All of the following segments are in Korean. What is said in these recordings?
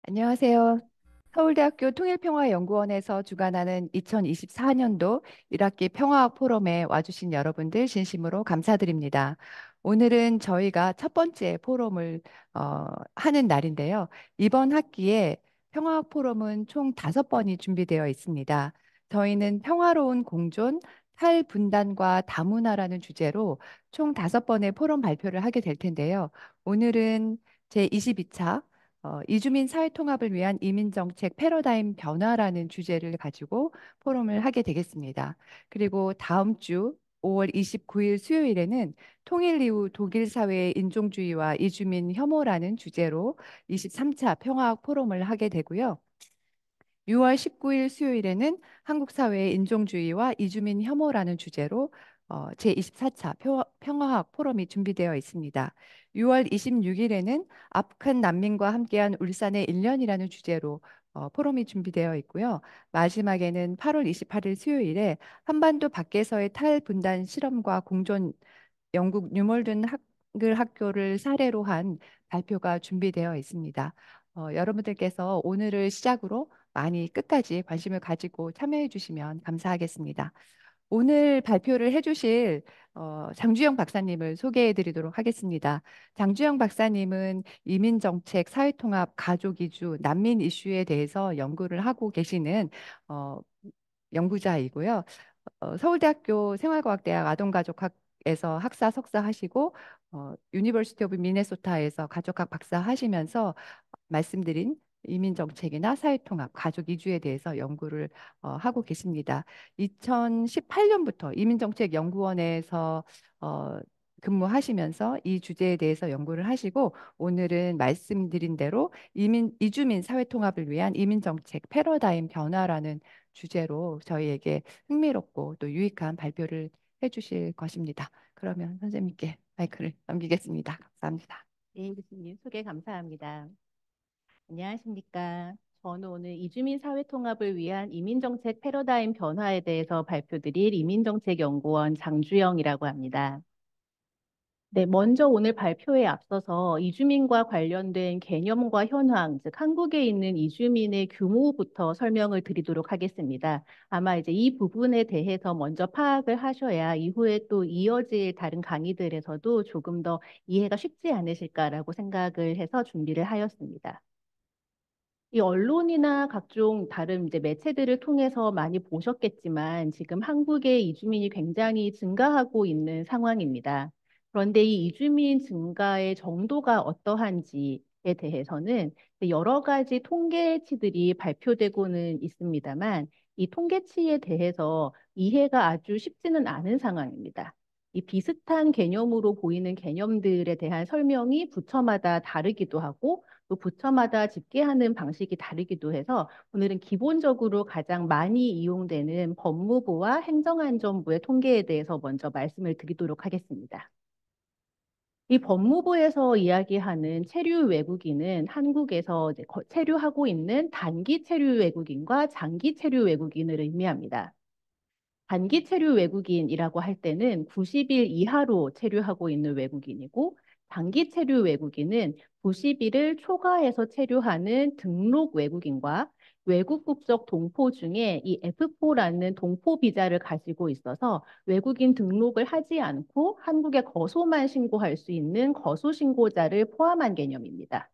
안녕하세요. 서울대학교 통일평화연구원에서 주관하는 2024년도 1학기 평화학 포럼에 와주신 여러분들 진심으로 감사드립니다. 오늘은 저희가 첫 번째 포럼을 하는 날인데요. 이번 학기에 평화학 포럼은 총 5번이 준비되어 있습니다. 저희는 평화로운 공존, 탈분단과 다문화라는 주제로 총 5번의 포럼 발표를 하게 될 텐데요. 오늘은 제22차 이주민 사회 통합을 위한 이민 정책 패러다임 변화라는 주제를 가지고 포럼을 하게 되겠습니다. 그리고 다음 주 5월 29일 수요일에는 통일 이후 독일 사회의 인종주의와 이주민 혐오라는 주제로 23차 평화학 포럼을 하게 되고요. 6월 19일 수요일에는 한국 사회의 인종주의와 이주민 혐오라는 주제로 제24차 평화학 포럼이 준비되어 있습니다. 6월 26일에는 아프간 난민과 함께한 울산의 1년이라는 주제로 포럼이 준비되어 있고요. 마지막에는 8월 28일 수요일에 한반도 밖에서의 탈분단 실험과 공존 영국 뉴몰든 한글 학교를 사례로 한 발표가 준비되어 있습니다. 여러분들께서 오늘을 시작으로 많이 끝까지 관심을 가지고 참여해 주시면 감사하겠습니다. 오늘 발표를 해주실 장주영 박사님을 소개해 드리도록 하겠습니다. 장주영 박사님은 이민정책, 사회통합, 가족이주, 난민 이슈에 대해서 연구를 하고 계시는 어, 연구자이고요. 서울대학교 생활과학대학 아동가족학에서 학사 석사 하시고 유니버시티 오브 미네소타에서 가족학 박사 하시면서 말씀드린 이민 정책이나 사회통합, 가족 이주에 대해서 연구를 하고 계십니다. 2018년부터 이민정책연구원에서 어, 근무하시면서 이 주제에 대해서 연구를 하시고 오늘은 말씀드린 대로 이주민 사회통합을 위한 이민정책 패러다임 변화라는 주제로 저희에게 흥미롭고 또 유익한 발표를 해주실 것입니다. 그러면 선생님께 마이크를 넘기겠습니다. 감사합니다. 네, 교수님 소개 감사합니다. 안녕하십니까. 저는 오늘 이주민 사회 통합을 위한 이민정책 패러다임 변화에 대해서 발표드릴 이민정책연구원 장주영이라고 합니다. 네, 먼저 오늘 발표에 앞서서 이주민과 관련된 개념과 현황, 즉 한국에 있는 이주민의 규모부터 설명을 드리도록 하겠습니다. 아마 이제 이 부분에 대해서 먼저 파악을 하셔야 이후에 또 이어질 다른 강의들에서도 조금 더 이해가 쉽지 않으실까라고 생각을 해서 준비를 하였습니다. 이 언론이나 각종 다른 이제 매체들을 통해서 많이 보셨겠지만 지금 한국의 이주민이 굉장히 증가하고 있는 상황입니다. 그런데 이 이주민 증가의 정도가 어떠한지에 대해서는 여러 가지 통계치들이 발표되고는 있습니다만 이 통계치에 대해서 이해가 아주 쉽지는 않은 상황입니다. 이 비슷한 개념으로 보이는 개념들에 대한 설명이 부처마다 다르기도 하고 또 부처마다 집계하는 방식이 다르기도 해서 오늘은 기본적으로 가장 많이 이용되는 법무부와 행정안전부의 통계에 대해서 먼저 말씀을 드리도록 하겠습니다. 이 법무부에서 이야기하는 체류 외국인은 한국에서 이제 체류하고 있는 단기 체류 외국인과 장기 체류 외국인을 의미합니다. 단기 체류 외국인이라고 할 때는 90일 이하로 체류하고 있는 외국인이고 장기 체류 외국인은 90일을 초과해서 체류하는 등록 외국인과 외국 국적 동포 중에 이 F4라는 동포 비자를 가지고 있어서 외국인 등록을 하지 않고 한국에 거소만 신고할 수 있는 거소 신고자를 포함한 개념입니다.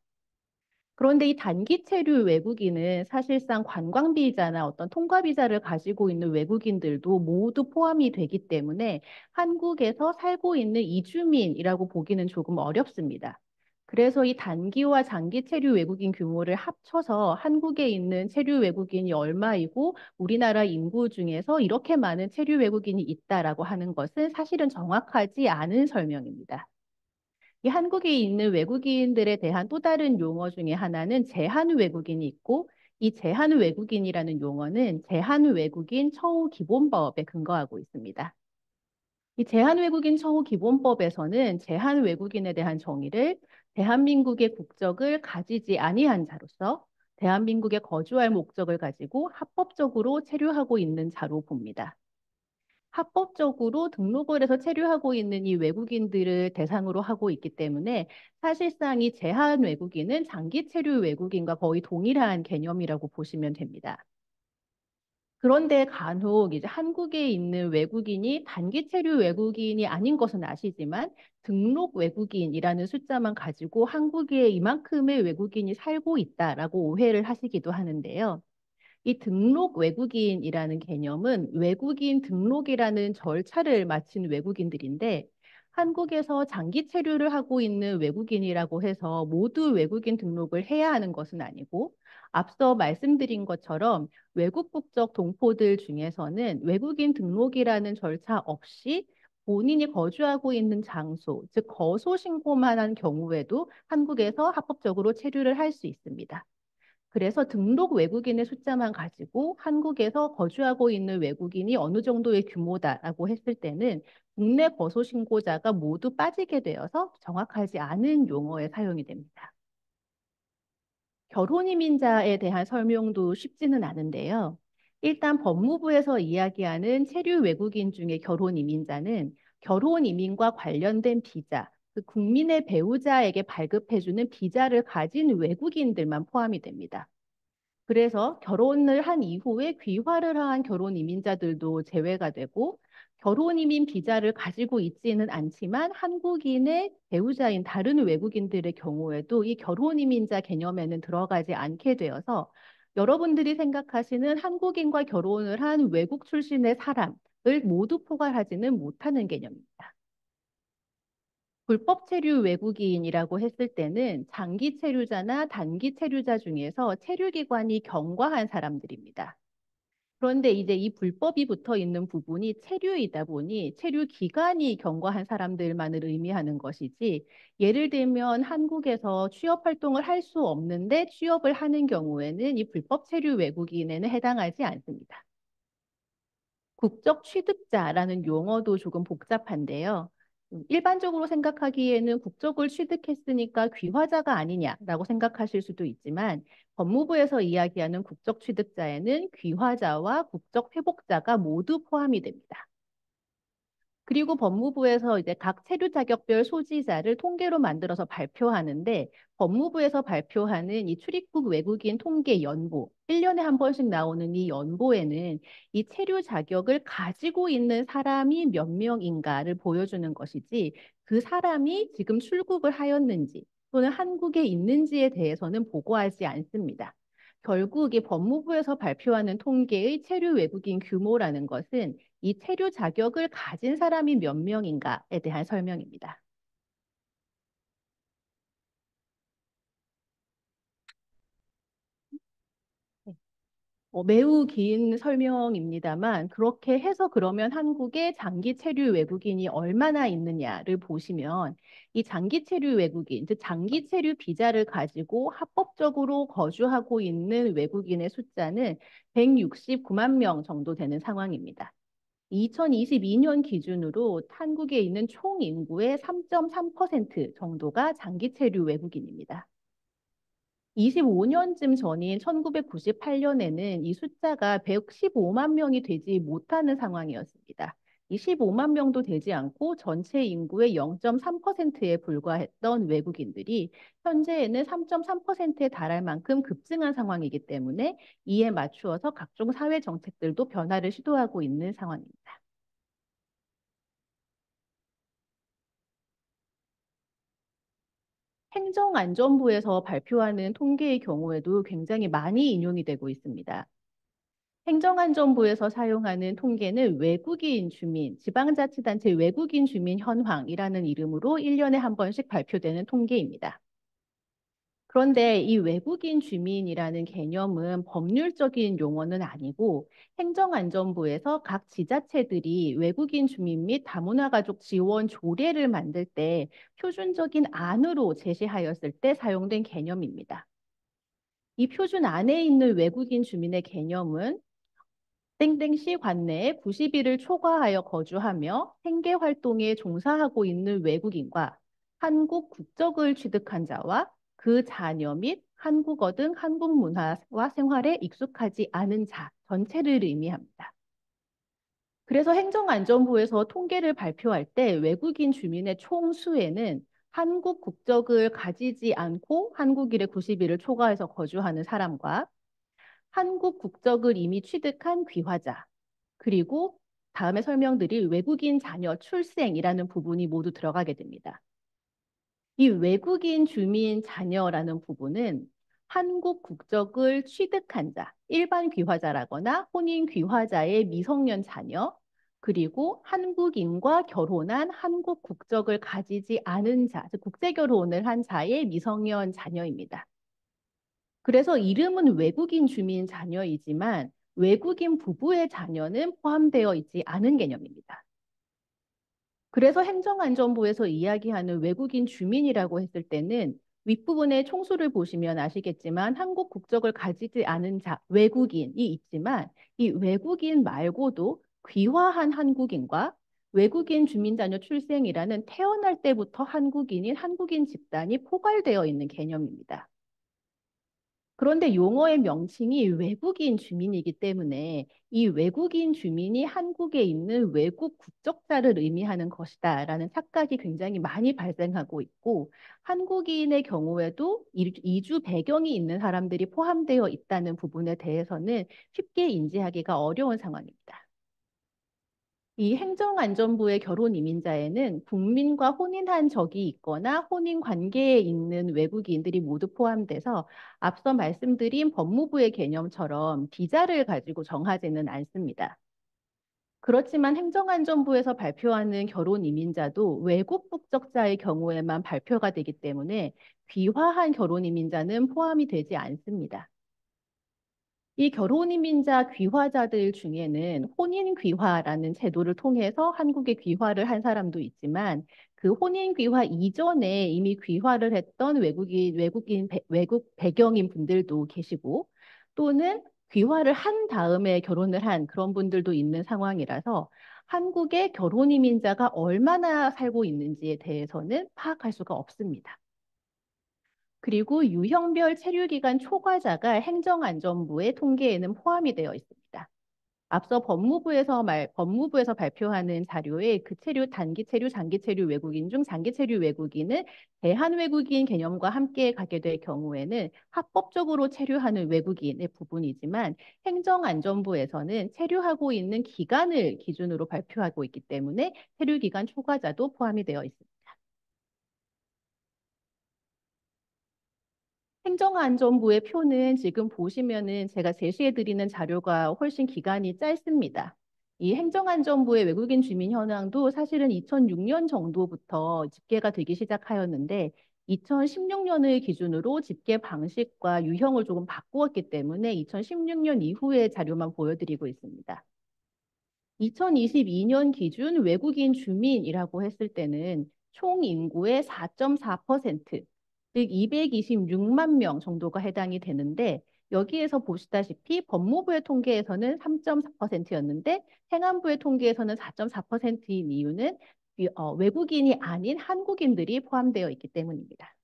그런데 이 단기 체류 외국인은 사실상 관광 비자나 어떤 통과 비자를 가지고 있는 외국인들도 모두 포함이 되기 때문에 한국에서 살고 있는 이주민이라고 보기는 조금 어렵습니다. 그래서 이 단기와 장기 체류 외국인 규모를 합쳐서 한국에 있는 체류 외국인이 얼마이고 우리나라 인구 중에서 이렇게 많은 체류 외국인이 있다라고 하는 것은 사실은 정확하지 않은 설명입니다. 이 한국에 있는 외국인들에 대한 또 다른 용어 중에 하나는 제한 외국인이 있고 이 제한 외국인이라는 용어는 제한 외국인 처우 기본법에 근거하고 있습니다. 이 제한 외국인 처우 기본법에서는 제한 외국인에 대한 정의를 대한민국의 국적을 가지지 아니한 자로서 대한민국에 거주할 목적을 가지고 합법적으로 체류하고 있는 자로 봅니다. 합법적으로 등록을 해서 체류하고 있는 이 외국인들을 대상으로 하고 있기 때문에 사실상 이 제한 외국인은 장기 체류 외국인과 거의 동일한 개념이라고 보시면 됩니다. 그런데 간혹 이제 한국에 있는 외국인이 단기 체류 외국인이 아닌 것은 아시지만 등록 외국인이라는 숫자만 가지고 한국에 이만큼의 외국인이 살고 있다라고 오해를 하시기도 하는데요. 이 등록 외국인이라는 개념은 외국인 등록이라는 절차를 마친 외국인들인데 한국에서 장기 체류를 하고 있는 외국인이라고 해서 모두 외국인 등록을 해야 하는 것은 아니고 앞서 말씀드린 것처럼 외국 국적 동포들 중에서는 외국인 등록이라는 절차 없이 본인이 거주하고 있는 장소, 즉 거소 신고만 한 경우에도 한국에서 합법적으로 체류를 할 수 있습니다. 그래서 등록 외국인의 숫자만 가지고 한국에서 거주하고 있는 외국인이 어느 정도의 규모다라고 했을 때는 국내 거소 신고자가 모두 빠지게 되어서 정확하지 않은 용어의 사용이 됩니다. 결혼 이민자에 대한 설명도 쉽지는 않은데요. 일단 법무부에서 이야기하는 체류 외국인 중에 결혼 이민자는 결혼 이민과 관련된 비자, 그 국민의 배우자에게 발급해주는 비자를 가진 외국인들만 포함이 됩니다. 그래서 결혼을 한 이후에 귀화를 한 결혼 이민자들도 제외가 되고 결혼 이민 비자를 가지고 있지는 않지만 한국인의 배우자인 다른 외국인들의 경우에도 이 결혼 이민자 개념에는 들어가지 않게 되어서 여러분들이 생각하시는 한국인과 결혼을 한 외국 출신의 사람을 모두 포괄하지는 못하는 개념입니다. 불법 체류 외국인이라고 했을 때는 장기 체류자나 단기 체류자 중에서 체류 기관이 경과한 사람들입니다. 그런데 이제 이 불법이 붙어 있는 부분이 체류이다 보니 체류 기간이 경과한 사람들만을 의미하는 것이지 예를 들면 한국에서 취업 활동을 할 수 없는데 취업을 하는 경우에는 이 불법 체류 외국인에는 해당하지 않습니다. 국적 취득자라는 용어도 조금 복잡한데요. 일반적으로 생각하기에는 국적을 취득했으니까 귀화자가 아니냐라고 생각하실 수도 있지만 법무부에서 이야기하는 국적 취득자에는 귀화자와 국적 회복자가 모두 포함이 됩니다. 그리고 법무부에서 이제 각 체류 자격별 소지자를 통계로 만들어서 발표하는데 법무부에서 발표하는 이 출입국 외국인 통계 연보, 1년에 한 번씩 나오는 이 연보에는 이 체류 자격을 가지고 있는 사람이 몇 명인가를 보여주는 것이지 그 사람이 지금 출국을 하였는지 또는 한국에 있는지에 대해서는 보고하지 않습니다. 결국 이 법무부에서 발표하는 통계의 체류 외국인 규모라는 것은 이 체류 자격을 가진 사람이 몇 명인가에 대한 설명입니다. 네. 매우 긴 설명입니다만 그렇게 해서 그러면 한국에 장기 체류 외국인이 얼마나 있느냐를 보시면 이 장기 체류 외국인, 즉 장기 체류 비자를 가지고 합법적으로 거주하고 있는 외국인의 숫자는 169만 명 정도 되는 상황입니다. 2022년 기준으로 한국에 있는 총 인구의 3.3% 정도가 장기 체류 외국인입니다. 25년쯤 전인 1998년에는 이 숫자가 115만 명이 되지 못하는 상황이었습니다. 이 15만 명도 되지 않고 전체 인구의 0.3%에 불과했던 외국인들이 현재에는 3.3%에 달할 만큼 급증한 상황이기 때문에 이에 맞추어서 각종 사회 정책들도 변화를 시도하고 있는 상황입니다. 행정안전부에서 발표하는 통계의 경우에도 굉장히 많이 인용이 되고 있습니다. 행정안전부에서 사용하는 통계는 외국인 주민, 지방자치단체 외국인 주민 현황이라는 이름으로 1년에 한 번씩 발표되는 통계입니다. 그런데 이 외국인 주민이라는 개념은 법률적인 용어는 아니고 행정안전부에서 각 지자체들이 외국인 주민 및 다문화 가족 지원 조례를 만들 때 표준적인 안으로 제시하였을 때 사용된 개념입니다. 이 표준 안에 있는 외국인 주민의 개념은 땡땡시 관내에 90일을 초과하여 거주하며 생계 활동에 종사하고 있는 외국인과 한국 국적을 취득한 자와 그 자녀 및 한국어 등 한국 문화와 생활에 익숙하지 않은 자 전체를 의미합니다. 그래서 행정안전부에서 통계를 발표할 때 외국인 주민의 총수에는 한국 국적을 가지지 않고 한국인의 90일을 초과해서 거주하는 사람과 한국 국적을 이미 취득한 귀화자, 그리고 다음에 설명드릴 외국인 자녀 출생이라는 부분이 모두 들어가게 됩니다. 이 외국인 주민 자녀라는 부분은 한국 국적을 취득한 자, 일반 귀화자라거나 혼인 귀화자의 미성년 자녀, 그리고 한국인과 결혼한 한국 국적을 가지지 않은 자, 즉 국제 결혼을 한 자의 미성년 자녀입니다. 그래서 이름은 외국인 주민 자녀이지만 외국인 부부의 자녀는 포함되어 있지 않은 개념입니다. 그래서 행정안전부에서 이야기하는 외국인 주민이라고 했을 때는 윗부분의 총수를 보시면 아시겠지만 한국 국적을 가지지 않은 자, 외국인이 있지만 이 외국인 말고도 귀화한 한국인과 외국인 주민 자녀 출생이라는 태어날 때부터 한국인인 한국인 집단이 포괄되어 있는 개념입니다. 그런데 용어의 명칭이 외국인 주민이기 때문에 이 외국인 주민이 한국에 있는 외국 국적자를 의미하는 것이다라는 착각이 굉장히 많이 발생하고 있고 한국인의 경우에도 이주 배경이 있는 사람들이 포함되어 있다는 부분에 대해서는 쉽게 인지하기가 어려운 상황입니다. 이 행정안전부의 결혼 이민자에는 국민과 혼인한 적이 있거나 혼인 관계에 있는 외국인들이 모두 포함돼서 앞서 말씀드린 법무부의 개념처럼 비자를 가지고 정하지는 않습니다. 그렇지만 행정안전부에서 발표하는 결혼 이민자도 외국 국적자의 경우에만 발표가 되기 때문에 귀화한 결혼 이민자는 포함이 되지 않습니다. 이 결혼이민자 귀화자들 중에는 혼인 귀화라는 제도를 통해서 한국에 귀화를 한 사람도 있지만 그 혼인 귀화 이전에 이미 귀화를 했던 외국 배경인 분들도 계시고 또는 귀화를 한 다음에 결혼을 한 그런 분들도 있는 상황이라서 한국의 결혼이민자가 얼마나 살고 있는지에 대해서는 파악할 수가 없습니다. 그리고 유형별 체류기간 초과자가 행정안전부의 통계에는 포함이 되어 있습니다. 앞서 법무부에서 발표하는 자료에 그 체류, 단기 체류, 장기 체류 외국인 중 장기 체류 외국인은 대한 외국인 개념과 함께 가게 될 경우에는 합법적으로 체류하는 외국인의 부분이지만 행정안전부에서는 체류하고 있는 기간을 기준으로 발표하고 있기 때문에 체류기간 초과자도 포함이 되어 있습니다. 행정안전부의 표는 지금 보시면은 제가 제시해드리는 자료가 훨씬 기간이 짧습니다. 이 행정안전부의 외국인 주민 현황도 사실은 2006년 정도부터 집계가 되기 시작하였는데 2016년을 기준으로 집계 방식과 유형을 조금 바꾸었기 때문에 2016년 이후의 자료만 보여드리고 있습니다. 2022년 기준 외국인 주민이라고 했을 때는 총 인구의 4.4%, 즉 226만 명 정도가 해당이 되는데 여기에서 보시다시피 법무부의 통계에서는 3.4%였는데 행안부의 통계에서는 4.4%인 이유는 외국인이 아닌 한국인들이 포함되어 있기 때문입니다.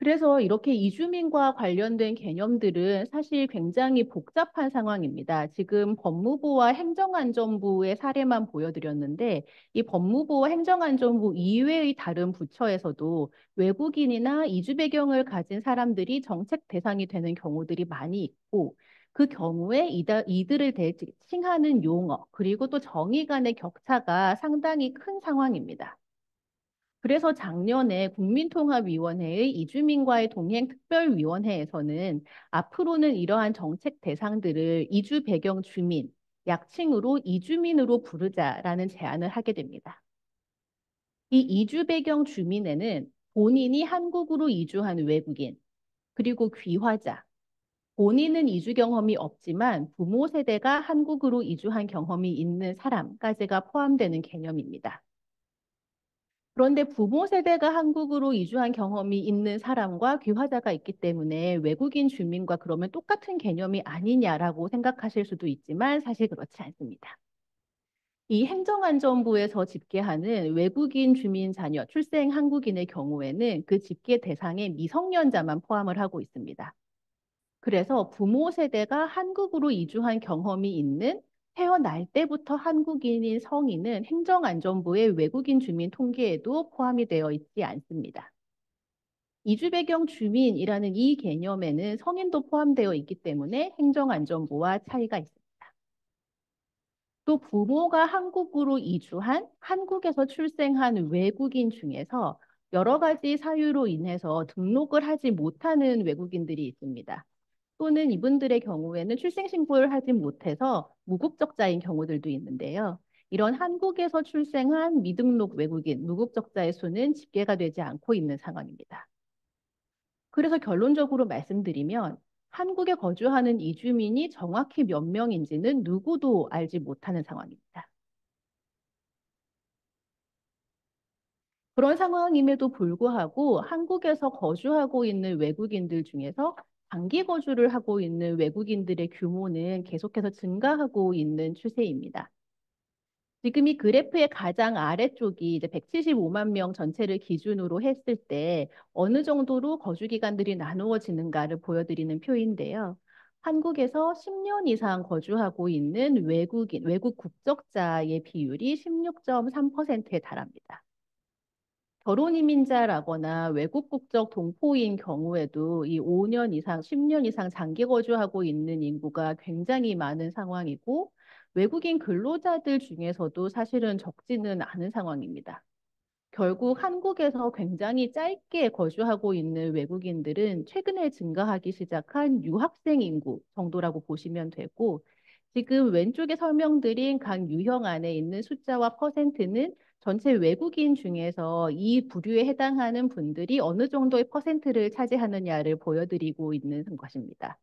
그래서 이렇게 이주민과 관련된 개념들은 사실 굉장히 복잡한 상황입니다. 지금 법무부와 행정안전부의 사례만 보여드렸는데 이 법무부와 행정안전부 이외의 다른 부처에서도 외국인이나 이주 배경을 가진 사람들이 정책 대상이 되는 경우들이 많이 있고 그 경우에 이들을 대칭하는 용어 그리고 또 정의 간의 격차가 상당히 큰 상황입니다. 그래서 작년에 국민통합위원회의 이주민과의 동행특별위원회에서는 앞으로는 이러한 정책 대상들을 이주 배경 주민, 약칭으로 이주민으로 부르자라는 제안을 하게 됩니다. 이 이주 배경 주민에는 본인이 한국으로 이주한 외국인, 그리고 귀화자, 본인은 이주 경험이 없지만 부모 세대가 한국으로 이주한 경험이 있는 사람까지가 포함되는 개념입니다. 그런데 부모 세대가 한국으로 이주한 경험이 있는 사람과 귀화자가 있기 때문에 외국인 주민과 그러면 똑같은 개념이 아니냐라고 생각하실 수도 있지만 사실 그렇지 않습니다. 이 행정안전부에서 집계하는 외국인 주민 자녀 출생 한국인의 경우에는 그 집계 대상에 미성년자만 포함을 하고 있습니다. 그래서 부모 세대가 한국으로 이주한 경험이 있는 태어날 때부터 한국인인 성인은 행정안전부의 외국인 주민 통계에도 포함이 되어 있지 않습니다. 이주 배경 주민이라는 이 개념에는 성인도 포함되어 있기 때문에 행정안전부와 차이가 있습니다. 또 부모가 한국으로 이주한 한국에서 출생한 외국인 중에서 여러 가지 사유로 인해서 등록을 하지 못하는 외국인들이 있습니다. 또는 이분들의 경우에는 출생신고를 하지 못해서 무국적자인 경우들도 있는데요. 이런 한국에서 출생한 미등록 외국인, 무국적자의 수는 집계가 되지 않고 있는 상황입니다. 그래서 결론적으로 말씀드리면 한국에 거주하는 이주민이 정확히 몇 명인지는 누구도 알지 못하는 상황입니다. 그런 상황임에도 불구하고 한국에서 거주하고 있는 외국인들 중에서 장기 거주를 하고 있는 외국인들의 규모는 계속해서 증가하고 있는 추세입니다. 지금 이 그래프의 가장 아래쪽이 이제 175만 명 전체를 기준으로 했을 때 어느 정도로 거주 기간들이 나누어지는가를 보여드리는 표인데요. 한국에서 10년 이상 거주하고 있는 외국인, 외국 국적자의 비율이 16.3%에 달합니다. 결혼 이민자라거나 외국 국적 동포인 경우에도 이 5년 이상, 10년 이상 장기 거주하고 있는 인구가 굉장히 많은 상황이고 외국인 근로자들 중에서도 사실은 적지는 않은 상황입니다. 결국 한국에서 굉장히 짧게 거주하고 있는 외국인들은 최근에 증가하기 시작한 유학생 인구 정도라고 보시면 되고, 지금 왼쪽에 설명드린 각 유형 안에 있는 숫자와 퍼센트는 전체 외국인 중에서 이 부류에 해당하는 분들이 어느 정도의 퍼센트를 차지하느냐를 보여드리고 있는 것입니다.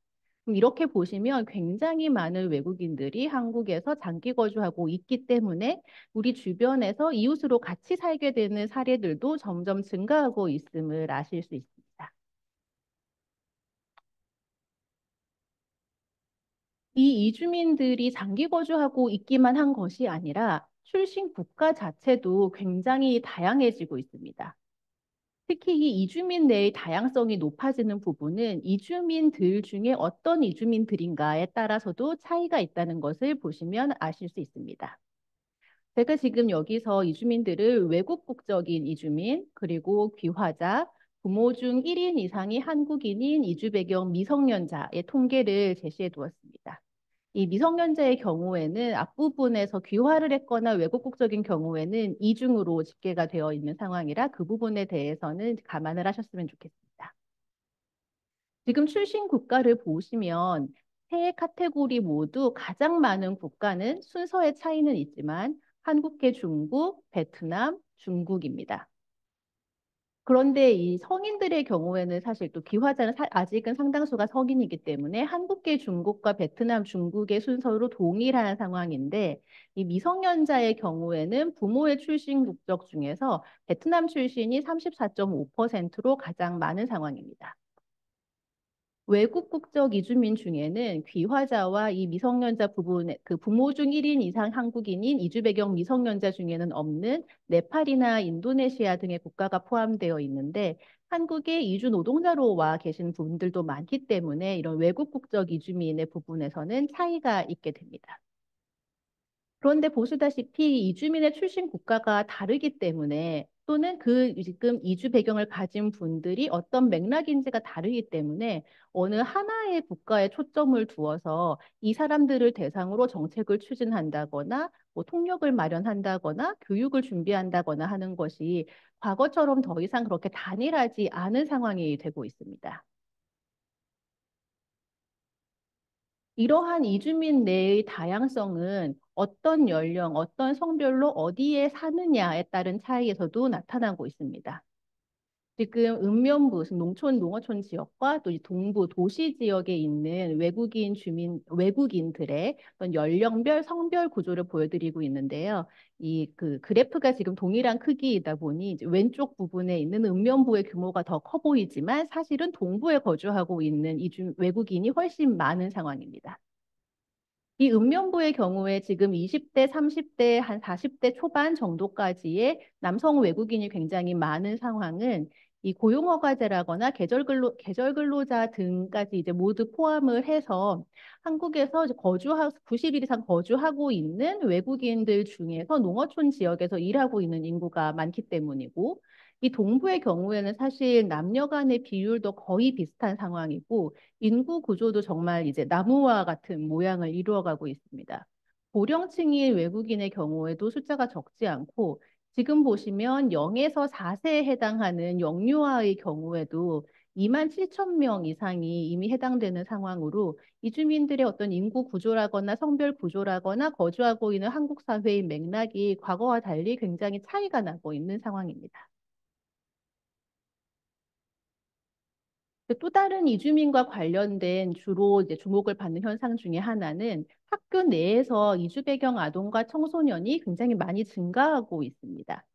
이렇게 보시면 굉장히 많은 외국인들이 한국에서 장기 거주하고 있기 때문에 우리 주변에서 이웃으로 같이 살게 되는 사례들도 점점 증가하고 있음을 아실 수 있습니다. 이 이주민들이 장기 거주하고 있기만 한 것이 아니라 출신 국가 자체도 굉장히 다양해지고 있습니다. 특히 이 이주민 내의 다양성이 높아지는 부분은 이주민들 중에 어떤 이주민들인가에 따라서도 차이가 있다는 것을 보시면 아실 수 있습니다. 제가 지금 여기서 이주민들을 외국 국적인 이주민, 그리고 귀화자, 부모 중 1인 이상이 한국인인 이주 배경 미성년자의 통계를 제시해 두었습니다. 이 미성년자의 경우에는 앞부분에서 귀화를 했거나 외국 국적인 경우에는 이중으로 집계가 되어 있는 상황이라 그 부분에 대해서는 감안을 하셨으면 좋겠습니다. 지금 출신 국가를 보시면 세 카테고리 모두 가장 많은 국가는 순서의 차이는 있지만 한국계 중국, 베트남, 중국입니다. 그런데 이 성인들의 경우에는 사실 또 귀화자는 아직은 상당수가 성인이기 때문에 한국계 중국과 베트남 중국의 순서로 동일한 상황인데 이 미성년자의 경우에는 부모의 출신 국적 중에서 베트남 출신이 34.5%로 가장 많은 상황입니다. 외국 국적 이주민 중에는 귀화자와 이 미성년자 부분의 그 부모 중 1인 이상 한국인인 이주 배경 미성년자 중에는 없는 네팔이나 인도네시아 등의 국가가 포함되어 있는데 한국에 이주 노동자로 와 계신 분들도 많기 때문에 이런 외국 국적 이주민의 부분에서는 차이가 있게 됩니다. 그런데 보시다시피 이주민의 출신 국가가 다르기 때문에 또는 그 지금 이주 배경을 가진 분들이 어떤 맥락인지가 다르기 때문에 어느 하나의 국가에 초점을 두어서 이 사람들을 대상으로 정책을 추진한다거나 뭐 통역을 마련한다거나 교육을 준비한다거나 하는 것이 과거처럼 더 이상 그렇게 단일하지 않은 상황이 되고 있습니다. 이러한 이주민 내의 다양성은 어떤 연령, 어떤 성별로 어디에 사느냐에 따른 차이에서도 나타나고 있습니다. 지금 읍면부, 농촌, 농어촌 지역과 또 이 동부, 도시 지역에 있는 외국인 주민, 외국인들의 어떤 연령별, 성별 구조를 보여드리고 있는데요. 이 그 그래프가 지금 동일한 크기이다 보니 이제 왼쪽 부분에 있는 읍면부의 규모가 더 커 보이지만 사실은 동부에 거주하고 있는 외국인이 훨씬 많은 상황입니다. 이 읍면부의 경우에 지금 20대, 30대, 한 40대 초반 정도까지의 남성 외국인이 굉장히 많은 상황은 이 고용허가제라거나 계절근로자 등까지 이제 모두 포함을 해서 한국에서 이제 90일 이상 거주하고 있는 외국인들 중에서 농어촌 지역에서 일하고 있는 인구가 많기 때문이고, 이 동부의 경우에는 사실 남녀 간의 비율도 거의 비슷한 상황이고, 인구 구조도 정말 이제 나무와 같은 모양을 이루어가고 있습니다. 고령층인 외국인의 경우에도 숫자가 적지 않고, 지금 보시면 0에서 4세에 해당하는 영유아의 경우에도 2만 7천 명 이상이 이미 해당되는 상황으로, 이주민들의 어떤 인구 구조라거나 성별 구조라거나 거주하고 있는 한국 사회의 맥락이 과거와 달리 굉장히 차이가 나고 있는 상황입니다. 또 다른 이주민과 관련된 주로 이제 주목을 받는 현상 중에 하나는 학교 내에서 이주 배경 아동과 청소년이 굉장히 많이 증가하고 있습니다.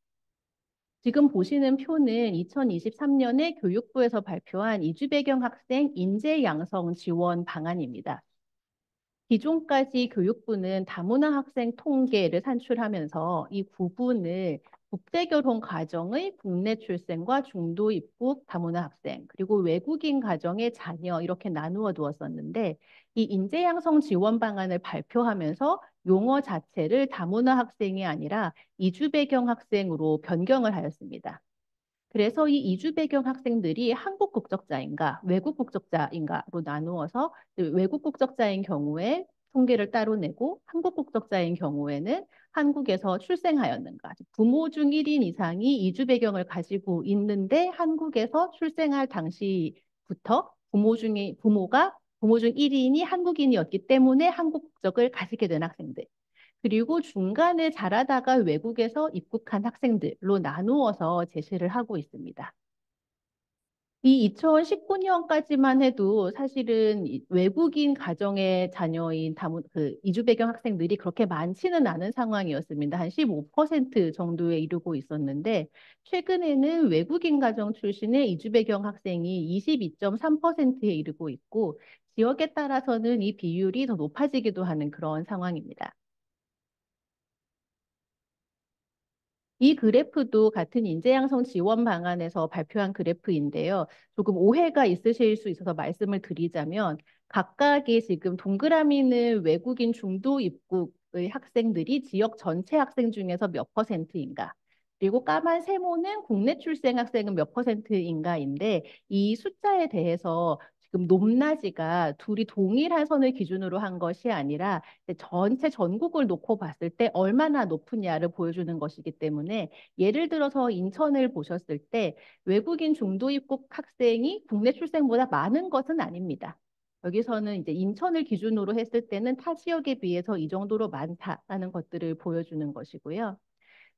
지금 보시는 표는 2023년에 교육부에서 발표한 이주 배경 학생 인재 양성 지원 방안입니다. 기존까지 교육부는 다문화 학생 통계를 산출하면서 이 구분을 국제결혼 가정의 국내 출생과 중도 입국 다문화 학생, 그리고 외국인 가정의 자녀 이렇게 나누어 두었었는데, 이 인재 양성 지원 방안을 발표하면서 용어 자체를 다문화 학생이 아니라 이주 배경 학생으로 변경을 하였습니다. 그래서 이 이주 배경 학생들이 한국 국적자인가 외국 국적자인가로 나누어서, 외국 국적자인 경우에 통계를 따로 내고, 한국 국적자인 경우에는 한국에서 출생하였는가. 부모 중 1인 이상이 이주 배경을 가지고 있는데 한국에서 출생할 당시부터 부모 중 1인이 한국인이었기 때문에 한국 국적을 가지게 된 학생들. 그리고 중간에 자라다가 외국에서 입국한 학생들로 나누어서 제시를 하고 있습니다. 이 2019년까지만 해도 사실은 외국인 가정의 자녀인 이주 배경 학생들이 그렇게 많지는 않은 상황이었습니다. 한 15% 정도에 이르고 있었는데, 최근에는 외국인 가정 출신의 이주 배경 학생이 22.3%에 이르고 있고, 지역에 따라서는 이 비율이 더 높아지기도 하는 그런 상황입니다. 이 그래프도 같은 인재양성 지원 방안에서 발표한 그래프인데요. 조금 오해가 있으실 수 있어서 말씀을 드리자면, 각각의 지금 동그라미는 외국인 중도 입국의 학생들이 지역 전체 학생 중에서 몇 퍼센트인가, 그리고 까만 세모는 국내 출생 학생은 몇 퍼센트인가인데, 이 숫자에 대해서 지금 높낮이가 둘이 동일한 선을 기준으로 한 것이 아니라 전체 전국을 놓고 봤을 때 얼마나 높으냐를 보여주는 것이기 때문에, 예를 들어서 인천을 보셨을 때 외국인 중도 입국 학생이 국내 출생보다 많은 것은 아닙니다. 여기서는 이제 인천을 기준으로 했을 때는 타 지역에 비해서 이 정도로 많다라는 것들을 보여주는 것이고요.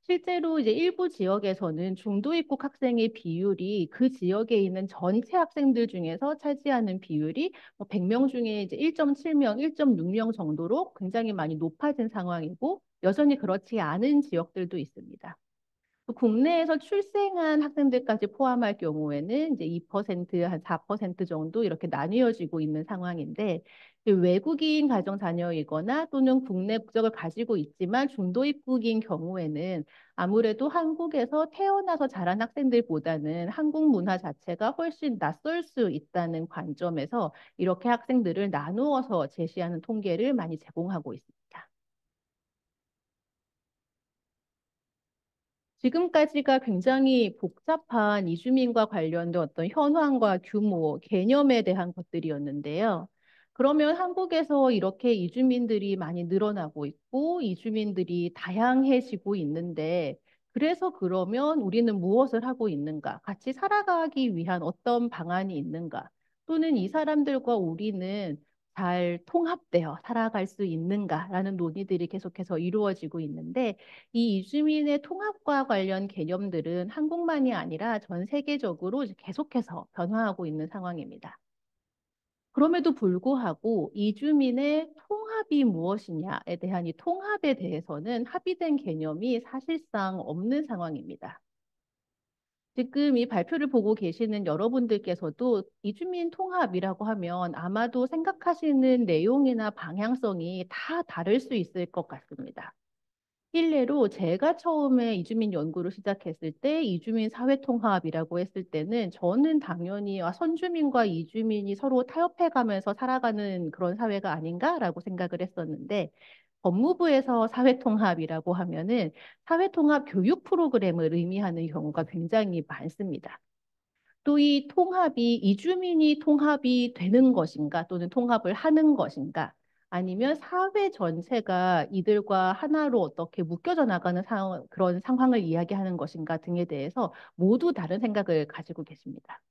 실제로 이제 일부 지역에서는 중도 입국 학생의 비율이 그 지역에 있는 전체 학생들 중에서 차지하는 비율이 뭐 100명 중에 이제 1.7명, 1.6명 정도로 굉장히 많이 높아진 상황이고, 여전히 그렇지 않은 지역들도 있습니다. 또 국내에서 출생한 학생들까지 포함할 경우에는 이제 2%, 한 4% 정도 이렇게 나뉘어지고 있는 상황인데, 외국인 가정 자녀이거나 또는 국내 국적을 가지고 있지만 중도 입국인 경우에는 아무래도 한국에서 태어나서 자란 학생들보다는 한국 문화 자체가 훨씬 낯설 수 있다는 관점에서 이렇게 학생들을 나누어서 제시하는 통계를 많이 제공하고 있습니다. 지금까지가 굉장히 복잡한 이주민과 관련된 어떤 현황과 규모, 개념에 대한 것들이었는데요. 그러면 한국에서 이렇게 이주민들이 많이 늘어나고 있고, 이주민들이 다양해지고 있는데, 그래서 그러면 우리는 무엇을 하고 있는가? 같이 살아가기 위한 어떤 방안이 있는가? 또는 이 사람들과 우리는 잘 통합되어 살아갈 수 있는가라는 논의들이 계속해서 이루어지고 있는데, 이 이주민의 통합과 관련 개념들은 한국만이 아니라 전 세계적으로 이제 계속해서 변화하고 있는 상황입니다. 그럼에도 불구하고 이주민의 통합이 무엇이냐에 대한 이 통합에 대해서는 합의된 개념이 사실상 없는 상황입니다. 지금 이 발표를 보고 계시는 여러분들께서도 이주민 통합이라고 하면 아마도 생각하시는 내용이나 방향성이 다 다를 수 있을 것 같습니다. 일례로 제가 처음에 이주민 연구를 시작했을 때 이주민 사회통합이라고 했을 때는 저는 당연히 선주민과 이주민이 서로 타협해 가면서 살아가는 그런 사회가 아닌가라고 생각을 했었는데 법무부에서 사회통합이라고 하면은 사회통합 교육 프로그램을 의미하는 경우가 굉장히 많습니다. 또 이 통합이 이주민이 통합이 되는 것인가 또는 통합을 하는 것인가 아니면 사회 전체가 이들과 하나로 어떻게 묶여져 나가는 그런 상황을 이야기하는 것인가 등에 대해서 모두 다른 생각을 가지고 계십니다.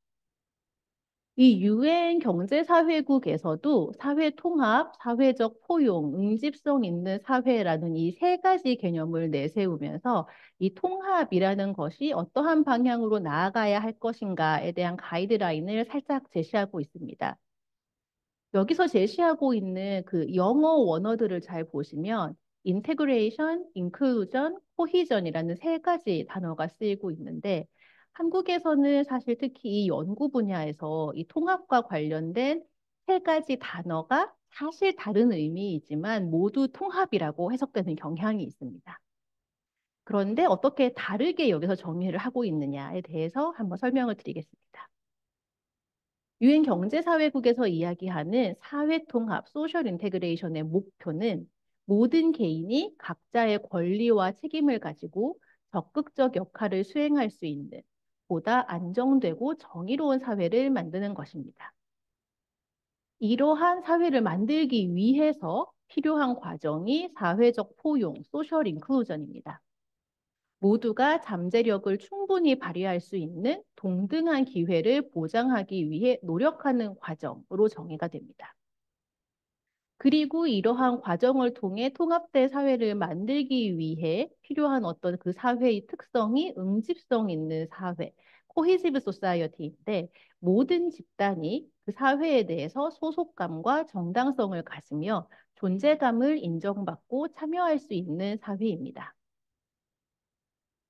이 유엔 경제사회국에서도 사회 통합, 사회적 포용, 응집성 있는 사회라는 이 세 가지 개념을 내세우면서 이 통합이라는 것이 어떠한 방향으로 나아가야 할 것인가에 대한 가이드라인을 살짝 제시하고 있습니다. 여기서 제시하고 있는 그 영어 원어들을 잘 보시면 인테그레이션, 인클루전, 코히전이라는 세 가지 단어가 쓰이고 있는데 한국에서는 사실 특히 이 연구 분야에서 이 통합과 관련된 세 가지 단어가 사실 다른 의미이지만 모두 통합이라고 해석되는 경향이 있습니다. 그런데 어떻게 다르게 여기서 정의를 하고 있느냐에 대해서 한번 설명을 드리겠습니다. 유엔 경제사회국에서 이야기하는 사회통합, 소셜 인테그레이션의 목표는 모든 개인이 각자의 권리와 책임을 가지고 적극적 역할을 수행할 수 있는 보다 안정되고 정의로운 사회를 만드는 것입니다. 이러한 사회를 만들기 위해서 필요한 과정이 사회적 포용, 소셜 인클루전입니다. 모두가 잠재력을 충분히 발휘할 수 있는 동등한 기회를 보장하기 위해 노력하는 과정으로 정의가 됩니다. 그리고 이러한 과정을 통해 통합된 사회를 만들기 위해 필요한 어떤 그 사회의 특성이 응집성 있는 사회, 코히시브 소사이어티인데 모든 집단이 그 사회에 대해서 소속감과 정당성을 가지며 존재감을 인정받고 참여할 수 있는 사회입니다.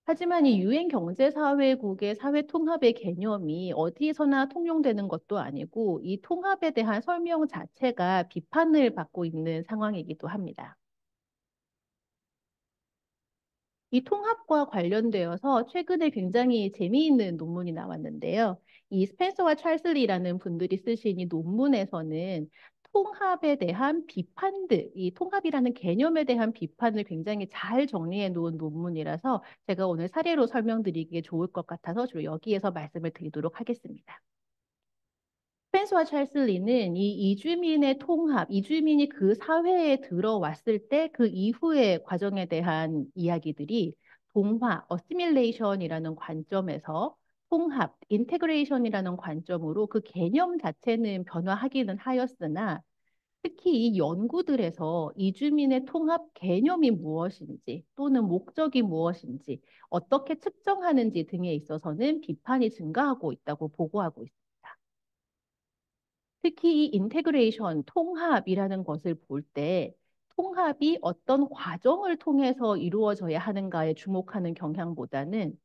하지만 이 유엔 경제사회국의 사회 통합의 개념이 어디서나 통용되는 것도 아니고 이 통합에 대한 설명 자체가 비판을 받고 있는 상황이기도 합니다. 이 통합과 관련되어서 최근에 굉장히 재미있는 논문이 나왔는데요. 이 스펜서와 찰슬리라는 분들이 쓰신 이 논문에서는 통합에 대한 비판들, 이 통합이라는 개념에 대한 비판을 굉장히 잘 정리해 놓은 논문이라서 제가 오늘 사례로 설명드리기에 좋을 것 같아서 주로 여기에서 말씀을 드리도록 하겠습니다. 스펜서와 찰슬리는 이 이주민의 통합, 이주민이 그 사회에 들어왔을 때 그 이후의 과정에 대한 이야기들이 동화, 어시밀레이션이라는 관점에서 통합, 인테그레이션이라는 관점으로 그 개념 자체는 변화하기는 하였으나 특히 이 연구들에서 이주민의 통합 개념이 무엇인지 또는 목적이 무엇인지 어떻게 측정하는지 등에 있어서는 비판이 증가하고 있다고 보고하고 있습니다. 특히 이 인테그레이션, 통합이라는 것을 볼 때 통합이 어떤 과정을 통해서 이루어져야 하는가에 주목하는 경향보다는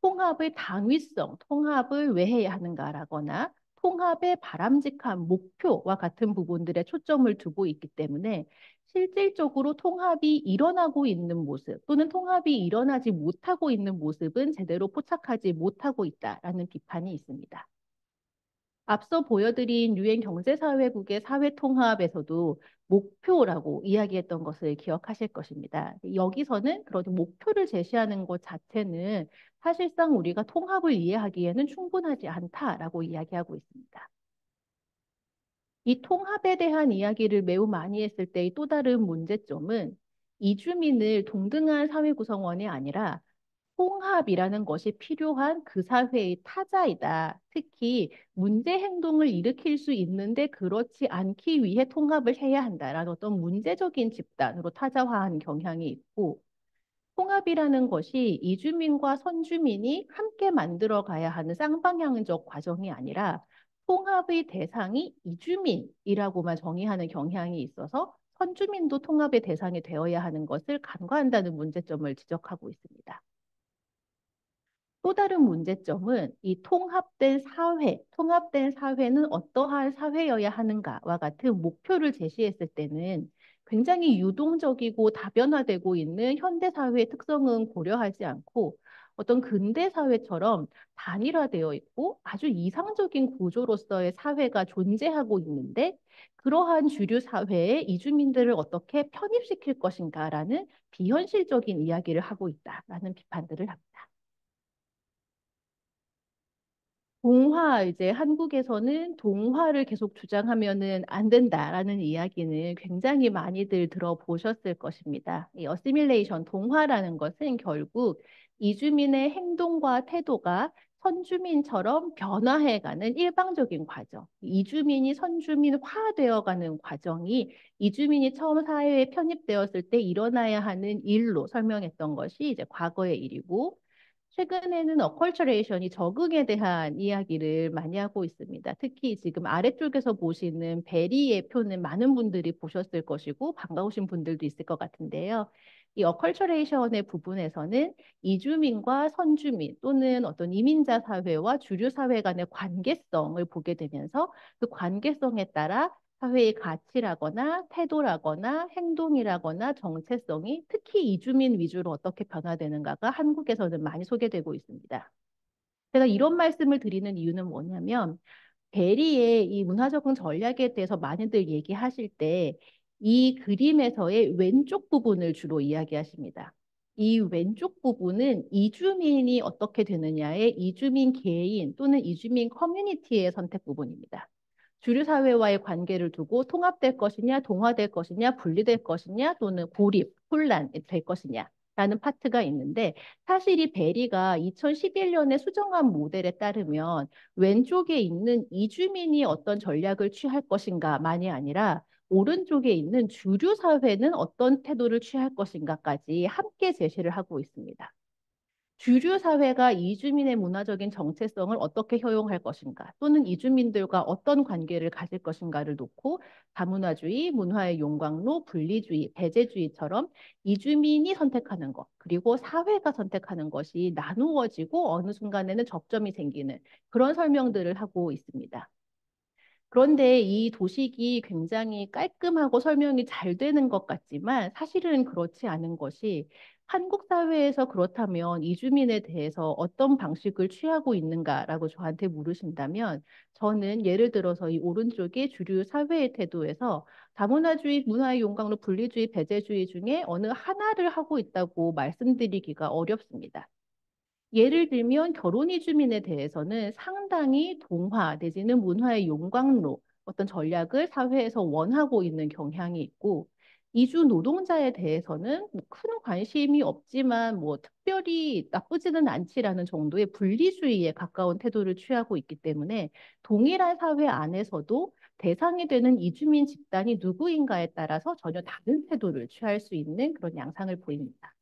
통합의 당위성, 통합을 왜 해야 하는가라거나 통합의 바람직한 목표와 같은 부분들에 초점을 두고 있기 때문에 실질적으로 통합이 일어나고 있는 모습 또는 통합이 일어나지 못하고 있는 모습은 제대로 포착하지 못하고 있다라는 비판이 있습니다. 앞서 보여드린 유엔 경제사회국의 사회통합에서도 목표라고 이야기했던 것을 기억하실 것입니다. 여기서는 그런 목표를 제시하는 것 자체는 사실상 우리가 통합을 이해하기에는 충분하지 않다라고 이야기하고 있습니다. 이 통합에 대한 이야기를 매우 많이 했을 때의 또 다른 문제점은 이주민을 동등한 사회 구성원이 아니라 통합이라는 것이 필요한 그 사회의 타자이다. 특히 문제 행동을 일으킬 수 있는데 그렇지 않기 위해 통합을 해야 한다라는 어떤 문제적인 집단으로 타자화한 경향이 있고 통합이라는 것이 이주민과 선주민이 함께 만들어 가야 하는 쌍방향적 과정이 아니라 통합의 대상이 이주민이라고만 정의하는 경향이 있어서 선주민도 통합의 대상이 되어야 하는 것을 간과한다는 문제점을 지적하고 있습니다. 또 다른 문제점은 이 통합된 사회는 어떠한 사회여야 하는가와 같은 목표를 제시했을 때는 굉장히 유동적이고 다변화되고 있는 현대 사회의 특성은 고려하지 않고 어떤 근대 사회처럼 단일화되어 있고 아주 이상적인 구조로서의 사회가 존재하고 있는데 그러한 주류 사회에 이주민들을 어떻게 편입시킬 것인가라는 비현실적인 이야기를 하고 있다라는 비판들을 합니다. 동화, 이제 한국에서는 동화를 계속 주장하면은 안 된다라는 이야기는 굉장히 많이들 들어보셨을 것입니다. 이 어시밀레이션, 동화라는 것은 결국 이주민의 행동과 태도가 선주민처럼 변화해가는 일방적인 과정. 이주민이 선주민화되어가는 과정이 이주민이 처음 사회에 편입되었을 때 일어나야 하는 일로 설명했던 것이 이제 과거의 일이고, 최근에는 어컬처레이션이 적응에 대한 이야기를 많이 하고 있습니다. 특히 지금 아래쪽에서 보시는 베리의 표는 많은 분들이 보셨을 것이고 반가우신 분들도 있을 것 같은데요. 이 어컬처레이션의 부분에서는 이주민과 선주민 또는 어떤 이민자 사회와 주류 사회 간의 관계성을 보게 되면서 그 관계성에 따라 사회의 가치라거나 태도라거나 행동이라거나 정체성이 특히 이주민 위주로 어떻게 변화되는가가 한국에서는 많이 소개되고 있습니다. 제가 이런 말씀을 드리는 이유는 뭐냐면 베리의 이 문화적응 전략에 대해서 많이들 얘기하실 때 이 그림에서의 왼쪽 부분을 주로 이야기하십니다. 이 왼쪽 부분은 이주민이 어떻게 되느냐의 이주민 개인 또는 이주민 커뮤니티의 선택 부분입니다. 주류 사회와의 관계를 두고 통합될 것이냐, 동화될 것이냐, 분리될 것이냐, 또는 고립, 혼란될 것이냐. 라는 파트가 있는데 사실 이 베리가 2011년에 수정한 모델에 따르면 왼쪽에 있는 이주민이 어떤 전략을 취할 것인가만이 아니라 오른쪽에 있는 주류 사회는 어떤 태도를 취할 것인가까지 함께 제시를 하고 있습니다. 주류 사회가 이주민의 문화적인 정체성을 어떻게 허용할 것인가, 또는 이주민들과 어떤 관계를 가질 것인가를 놓고 다문화주의, 문화의 용광로, 분리주의, 배제주의처럼 이주민이 선택하는 것, 그리고 사회가 선택하는 것이 나누어지고 어느 순간에는 접점이 생기는 그런 설명들을 하고 있습니다. 그런데 이 도식이 굉장히 깔끔하고 설명이 잘 되는 것 같지만 사실은 그렇지 않은 것이 한국 사회에서 그렇다면 이주민에 대해서 어떤 방식을 취하고 있는가라고 저한테 물으신다면 저는 예를 들어서 이 오른쪽의 주류 사회의 태도에서 다문화주의, 문화의 용광로, 분리주의, 배제주의 중에 어느 하나를 하고 있다고 말씀드리기가 어렵습니다. 예를 들면 결혼 이주민에 대해서는 상당히 동화 내지는 문화의 용광로 어떤 전략을 사회에서 원하고 있는 경향이 있고 이주 노동자에 대해서는 뭐큰 관심이 없지만 뭐 특별히 나쁘지는 않지라는 정도의 분리주의에 가까운 태도를 취하고 있기 때문에 동일한 사회 안에서도 대상이 되는 이주민 집단이 누구인가에 따라서 전혀 다른 태도를 취할 수 있는 그런 양상을 보입니다.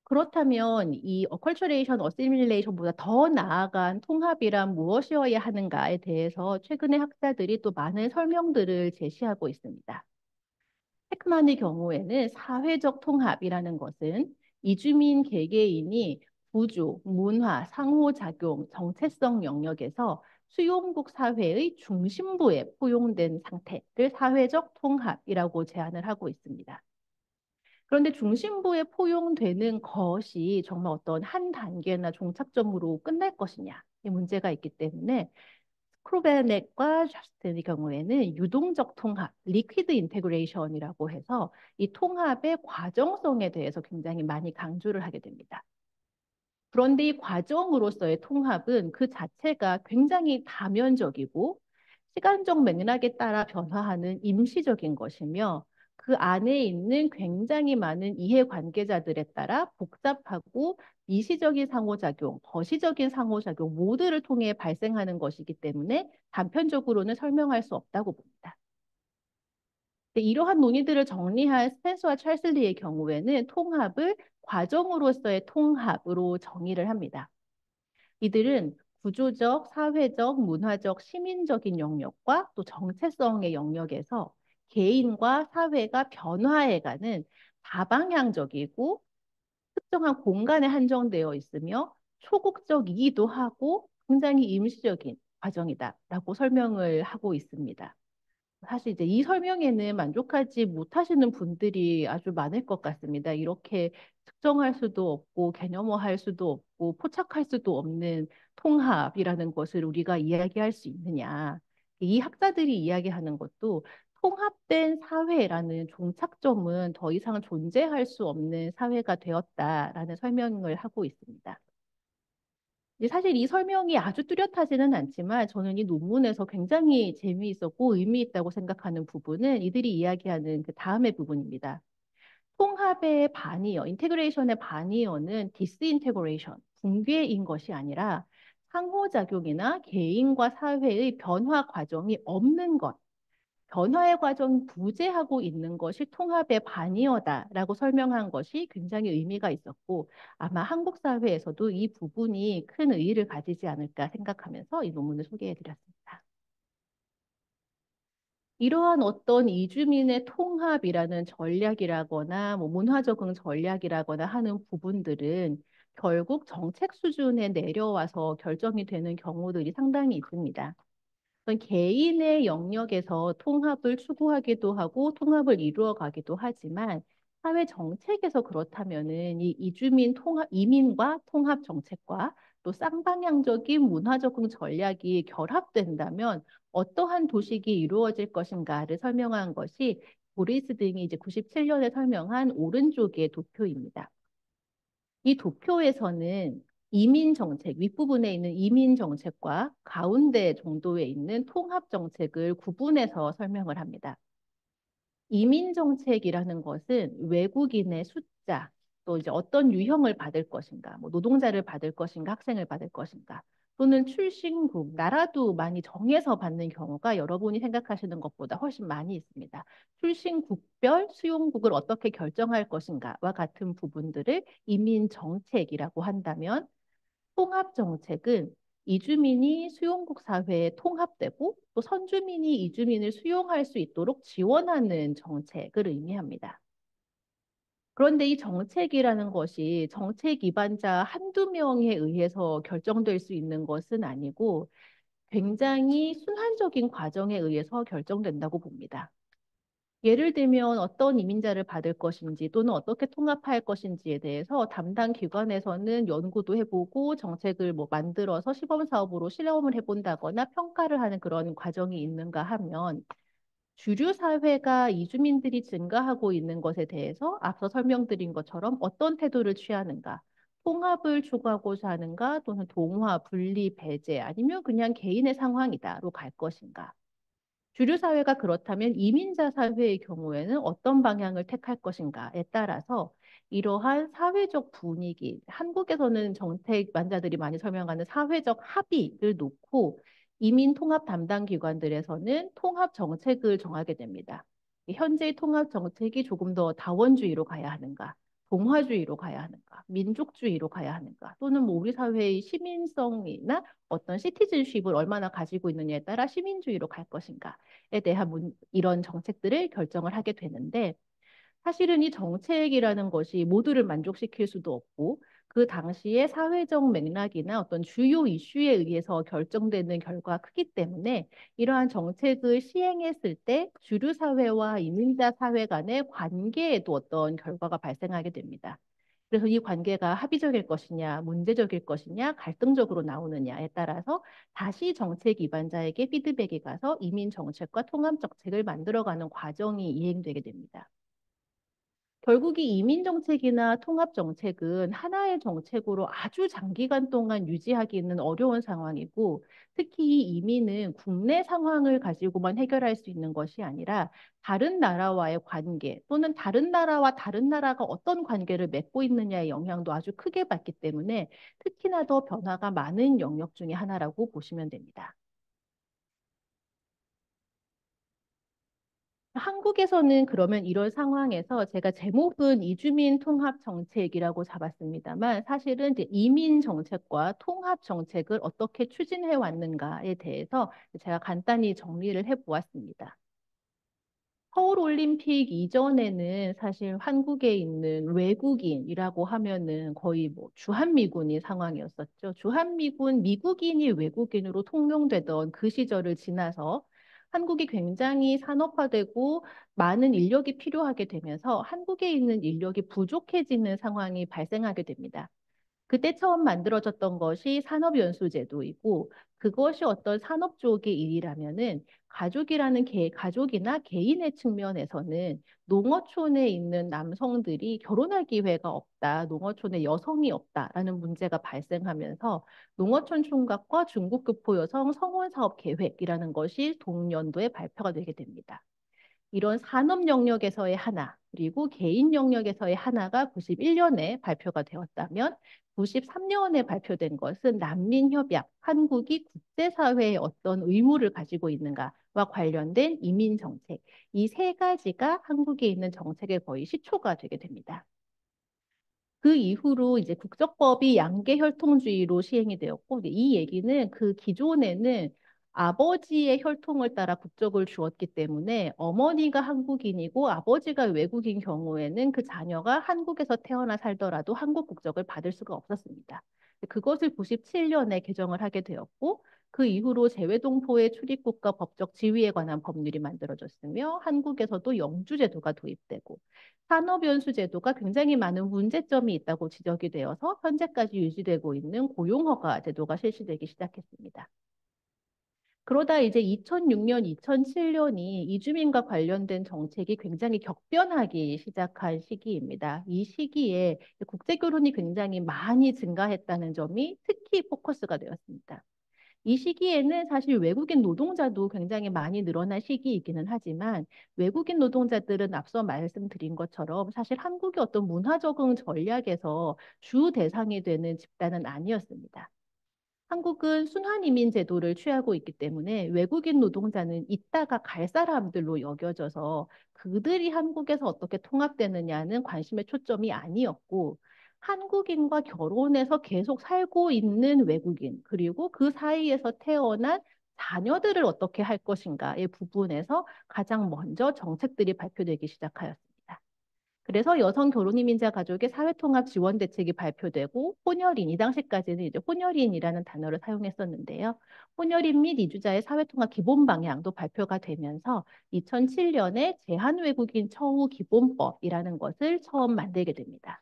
그렇다면 이 어컬처레이션, 어시밀레이션보다 더 나아간 통합이란 무엇이어야 하는가에 대해서 최근에 학자들이 또 많은 설명들을 제시하고 있습니다. 팩만의 경우에는 사회적 통합이라는 것은 이주민 개개인이 구조, 문화, 상호작용, 정체성 영역에서 수용국 사회의 중심부에 포용된 상태를 사회적 통합이라고 제안을 하고 있습니다. 그런데 중심부에 포용되는 것이 정말 어떤 한 단계나 종착점으로 끝날 것이냐, 이 문제가 있기 때문에 스크루베넥과 샤스틴의 경우에는 유동적 통합, 리퀴드 인테그레이션이라고 해서 이 통합의 과정성에 대해서 굉장히 많이 강조를 하게 됩니다. 그런데 이 과정으로서의 통합은 그 자체가 굉장히 다면적이고 시간적 맥락에 따라 변화하는 임시적인 것이며 그 안에 있는 굉장히 많은 이해관계자들에 따라 복잡하고 미시적인 상호작용, 거시적인 상호작용 모두를 통해 발생하는 것이기 때문에 단편적으로는 설명할 수 없다고 봅니다. 이러한 논의들을 정리한 스펜서와 찰슬리의 경우에는 통합을 과정으로서의 통합으로 정의를 합니다. 이들은 구조적, 사회적, 문화적, 시민적인 영역과 또 정체성의 영역에서 개인과 사회가 변화해가는 다방향적이고 특정한 공간에 한정되어 있으며 초국적이기도 하고 굉장히 임시적인 과정이다라고 설명을 하고 있습니다. 사실 이제 이 설명에는 만족하지 못하시는 분들이 아주 많을 것 같습니다. 이렇게 특정할 수도 없고 개념화할 수도 없고 포착할 수도 없는 통합이라는 것을 우리가 이야기할 수 있느냐. 이 학자들이 이야기하는 것도 통합된 사회라는 종착점은 더 이상 존재할 수 없는 사회가 되었다라는 설명을 하고 있습니다. 이제 사실 이 설명이 아주 뚜렷하지는 않지만 저는 이 논문에서 굉장히 재미있었고 의미 있다고 생각하는 부분은 이들이 이야기하는 그 다음의 부분입니다. 통합의 반이어, 인테그레이션의 반이어는 디스인테그레이션, 붕괴인 것이 아니라 상호작용이나 개인과 사회의 변화 과정이 없는 것, 변화의 과정 부재하고 있는 것이 통합의 반이어다라고 설명한 것이 굉장히 의미가 있었고 아마 한국 사회에서도 이 부분이 큰 의의를 가지지 않을까 생각하면서 이 논문을 소개해 드렸습니다. 이러한 어떤 이주민의 통합이라는 전략이라거나 뭐 문화 적응 전략이라거나 하는 부분들은 결국 정책 수준에 내려와서 결정이 되는 경우들이 상당히 있습니다. 그건 개인의 영역에서 통합을 추구하기도 하고 통합을 이루어가기도 하지만 사회 정책에서 그렇다면은 이 이주민 통합, 이민과 통합 정책과 또 쌍방향적인 문화적 전략이 결합된다면 어떠한 도식이 이루어질 것인가를 설명한 것이 보리스 등이 이제 97년에 설명한 오른쪽의 도표입니다. 이 도표에서는 이민 정책, 윗부분에 있는 이민 정책과 가운데 정도에 있는 통합 정책을 구분해서 설명을 합니다. 이민 정책이라는 것은 외국인의 숫자, 또 이제 어떤 유형을 받을 것인가, 뭐 노동자를 받을 것인가, 학생을 받을 것인가, 또는 출신국, 나라도 많이 정해서 받는 경우가 여러분이 생각하시는 것보다 훨씬 많이 있습니다. 출신국별 수용국을 어떻게 결정할 것인가와 같은 부분들을 이민 정책이라고 한다면 통합 정책은 이주민이 수용국 사회에 통합되고 또 선주민이 이주민을 수용할 수 있도록 지원하는 정책을 의미합니다. 그런데 이 정책이라는 것이 정책 기반자 한두 명에 의해서 결정될 수 있는 것은 아니고 굉장히 순환적인 과정에 의해서 결정된다고 봅니다. 예를 들면 어떤 이민자를 받을 것인지 또는 어떻게 통합할 것인지에 대해서 담당 기관에서는 연구도 해보고 정책을 뭐 만들어서 시범 사업으로 실험을 해본다거나 평가를 하는 그런 과정이 있는가 하면 주류 사회가 이주민들이 증가하고 있는 것에 대해서 앞서 설명드린 것처럼 어떤 태도를 취하는가, 통합을 추구하고자 하는가 또는 동화, 분리, 배제 아니면 그냥 개인의 상황이다로 갈 것인가. 주류 사회가 그렇다면 이민자 사회의 경우에는 어떤 방향을 택할 것인가에 따라서 이러한 사회적 분위기, 한국에서는 정책만자들이 많이 설명하는 사회적 합의를 놓고 이민 통합 담당 기관들에서는 통합 정책을 정하게 됩니다. 현재의 통합 정책이 조금 더 다원주의로 가야 하는가, 동화주의로 가야 하는가, 민족주의로 가야 하는가, 또는 뭐 우리 사회의 시민성이나 어떤 시티즌십을 얼마나 가지고 있느냐에 따라 시민주의로 갈 것인가에 대한 이런 정책들을 결정을 하게 되는데 사실은 이 정책이라는 것이 모두를 만족시킬 수도 없고 그 당시의 사회적 맥락이나 어떤 주요 이슈에 의해서 결정되는 결과가 크기 때문에 이러한 정책을 시행했을 때 주류 사회와 이민자 사회 간의 관계에도 어떤 결과가 발생하게 됩니다. 그래서 이 관계가 합의적일 것이냐, 문제적일 것이냐, 갈등적으로 나오느냐에 따라서 다시 정책 기반자에게 피드백이 가서 이민 정책과 통합 정책을 만들어가는 과정이 이행되게 됩니다. 결국 이 이민 정책이나 통합 정책은 하나의 정책으로 아주 장기간 동안 유지하기는 어려운 상황이고 특히 이 이민은 국내 상황을 가지고만 해결할 수 있는 것이 아니라 다른 나라와의 관계 또는 다른 나라와 다른 나라가 어떤 관계를 맺고 있느냐의 영향도 아주 크게 받기 때문에 특히나 더 변화가 많은 영역 중에 하나라고 보시면 됩니다. 한국에서는 그러면 이런 상황에서 제가 제목은 이주민 통합 정책이라고 잡았습니다만 사실은 이제 이민 정책과 통합 정책을 어떻게 추진해 왔는가에 대해서 제가 간단히 정리를 해 보았습니다. 서울 올림픽 이전에는 사실 한국에 있는 외국인이라고 하면은 거의 뭐 주한미군이 상황이었었죠. 주한미군, 미국인이 외국인으로 통용되던 그 시절을 지나서 한국이 굉장히 산업화되고 많은 인력이 필요하게 되면서 한국에 있는 인력이 부족해지는 상황이 발생하게 됩니다. 그때 처음 만들어졌던 것이 산업연수제도이고 그것이 어떤 산업 쪽의 일이라면은 가족이나 개인의 측면에서는 농어촌에 있는 남성들이 결혼할 기회가 없다, 농어촌에 여성이 없다라는 문제가 발생하면서 농어촌 총각과 중국교포 여성 성혼 사업 계획이라는 것이 동년도에 발표가 되게 됩니다. 이런 산업 영역에서의 하나, 그리고 개인 영역에서의 하나가 91년에 발표가 되었다면 93년에 발표된 것은 난민협약, 한국이 국제사회에 어떤 의무를 가지고 있는가와 관련된 이민정책, 이 세 가지가 한국에 있는 정책의 거의 시초가 되게 됩니다. 그 이후로 이제 국적법이 양계 혈통주의로 시행이 되었고, 이 얘기는 그 기존에는 아버지의 혈통을 따라 국적을 주었기 때문에 어머니가 한국인이고 아버지가 외국인 경우에는 그 자녀가 한국에서 태어나 살더라도 한국 국적을 받을 수가 없었습니다. 그것을 97년에 개정을 하게 되었고, 그 이후로 재외동포의 출입국과 법적 지위에 관한 법률이 만들어졌으며 한국에서도 영주제도가 도입되고 산업연수 제도가 굉장히 많은 문제점이 있다고 지적이 되어서 현재까지 유지되고 있는 고용허가 제도가 실시되기 시작했습니다. 그러다 이제 2006년, 2007년이 이주민과 관련된 정책이 굉장히 격변하기 시작한 시기입니다. 이 시기에 국제 결혼이 굉장히 많이 증가했다는 점이 특히 포커스가 되었습니다. 이 시기에는 사실 외국인 노동자도 굉장히 많이 늘어난 시기이기는 하지만 외국인 노동자들은 앞서 말씀드린 것처럼 사실 한국의 어떤 문화 적응 전략에서 주 대상이 되는 집단은 아니었습니다. 한국은 순환 이민 제도를 취하고 있기 때문에 외국인 노동자는 있다가 갈 사람들로 여겨져서 그들이 한국에서 어떻게 통합되느냐는 관심의 초점이 아니었고 한국인과 결혼해서 계속 살고 있는 외국인 그리고 그 사이에서 태어난 자녀들을 어떻게 할 것인가의 부분에서 가장 먼저 정책들이 발표되기 시작하였습니다. 그래서 여성 결혼이민자 가족의 사회통합 지원 대책이 발표되고 혼혈인, 이 당시까지는 이제 혼혈인이라는 단어를 사용했었는데요. 혼혈인 및 이주자의 사회통합 기본 방향도 발표가 되면서 2007년에 제한외국인 처우 기본법이라는 것을 처음 만들게 됩니다.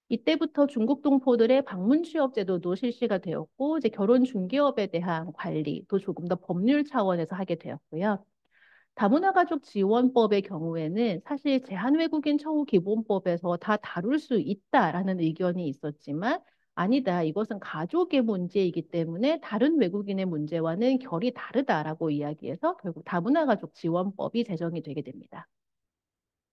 이때부터 중국 동포들의 방문 취업 제도도 실시가 되었고 이제 결혼 중개업에 대한 관리도 조금 더 법률 차원에서 하게 되었고요. 다문화 가족 지원법의 경우에는 사실 제한외국인 처우 기본법에서 다 다룰 수 있다라는 의견이 있었지만 아니다. 이것은 가족의 문제이기 때문에 다른 외국인의 문제와는 결이 다르다라고 이야기해서 결국 다문화 가족 지원법이 제정이 되게 됩니다.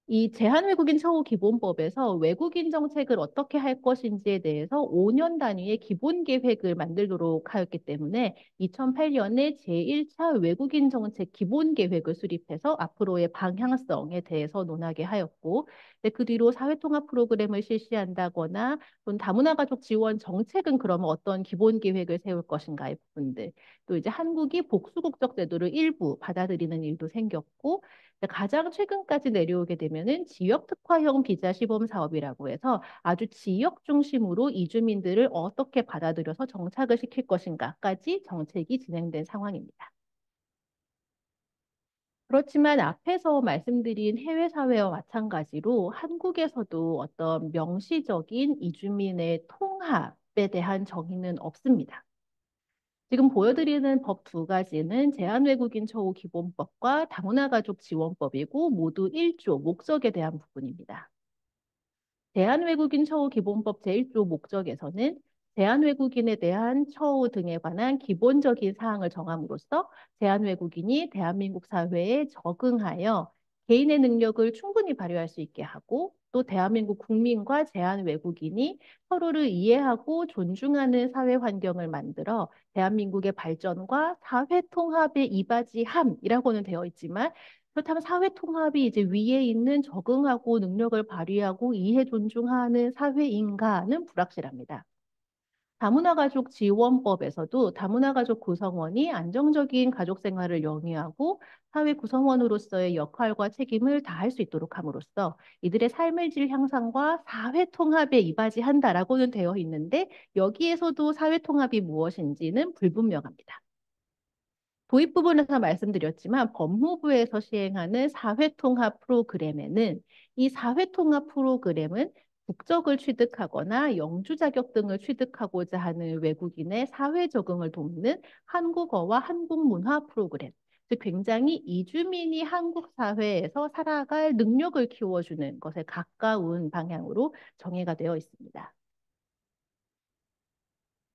이 제한외국인 처우 기본법에서 외국인 정책을 어떻게 할 것인지에 대해서 5년 단위의 기본 계획을 만들도록 하였기 때문에 2008년에 제1차 외국인 정책 기본 계획을 수립해서 앞으로의 방향성에 대해서 논하게 하였고, 그 뒤로 사회통합 프로그램을 실시한다거나 또는 다문화 가족 지원 정책은 그러면 어떤 기본 계획을 세울 것인가의 부분들, 또 이제 한국이 복수국적 제도를 일부 받아들이는 일도 생겼고, 가장 최근까지 내려오게 되면은 지역 특화형 비자 시범 사업이라고 해서 아주 지역 중심으로 이주민들을 어떻게 받아들여서 정착을 시킬 것인가까지 정책이 진행된 상황입니다. 그렇지만 앞에서 말씀드린 해외 사회와 마찬가지로 한국에서도 어떤 명시적인 이주민의 통합에 대한 정의는 없습니다. 지금 보여드리는 법 두 가지는 제한외국인 처우 기본법과 다문화가족 지원법이고 모두 1조 목적에 대한 부분입니다. 대한외국인 처우 기본법 제1조 목적에서는 대한외국인에 대한 처우 등에 관한 기본적인 사항을 정함으로써 대한외국인이 대한민국 사회에 적응하여 개인의 능력을 충분히 발휘할 수 있게 하고 또 대한민국 국민과 제한외국인이 서로를 이해하고 존중하는 사회 환경을 만들어 대한민국의 발전과 사회 통합에 이바지함이라고는 되어 있지만 그렇다면 사회 통합이 이제 위에 있는 적응하고 능력을 발휘하고 이해 존중하는 사회인가는 불확실합니다. 다문화 가족 지원법에서도 다문화 가족 구성원이 안정적인 가족 생활을 영위하고 사회 구성원으로서의 역할과 책임을 다할 수 있도록 함으로써 이들의 삶의 질 향상과 사회 통합에 이바지한다라고는 되어 있는데 여기에서도 사회 통합이 무엇인지는 불분명합니다. 도입 부분에서 말씀드렸지만 법무부에서 시행하는 사회통합 프로그램에는 이 사회통합 프로그램은 국적을 취득하거나 영주 자격 등을 취득하고자 하는 외국인의 사회 적응을 돕는 한국어와 한국 문화 프로그램, 즉 굉장히 이주민이 한국 사회에서 살아갈 능력을 키워주는 것에 가까운 방향으로 정의가 되어 있습니다.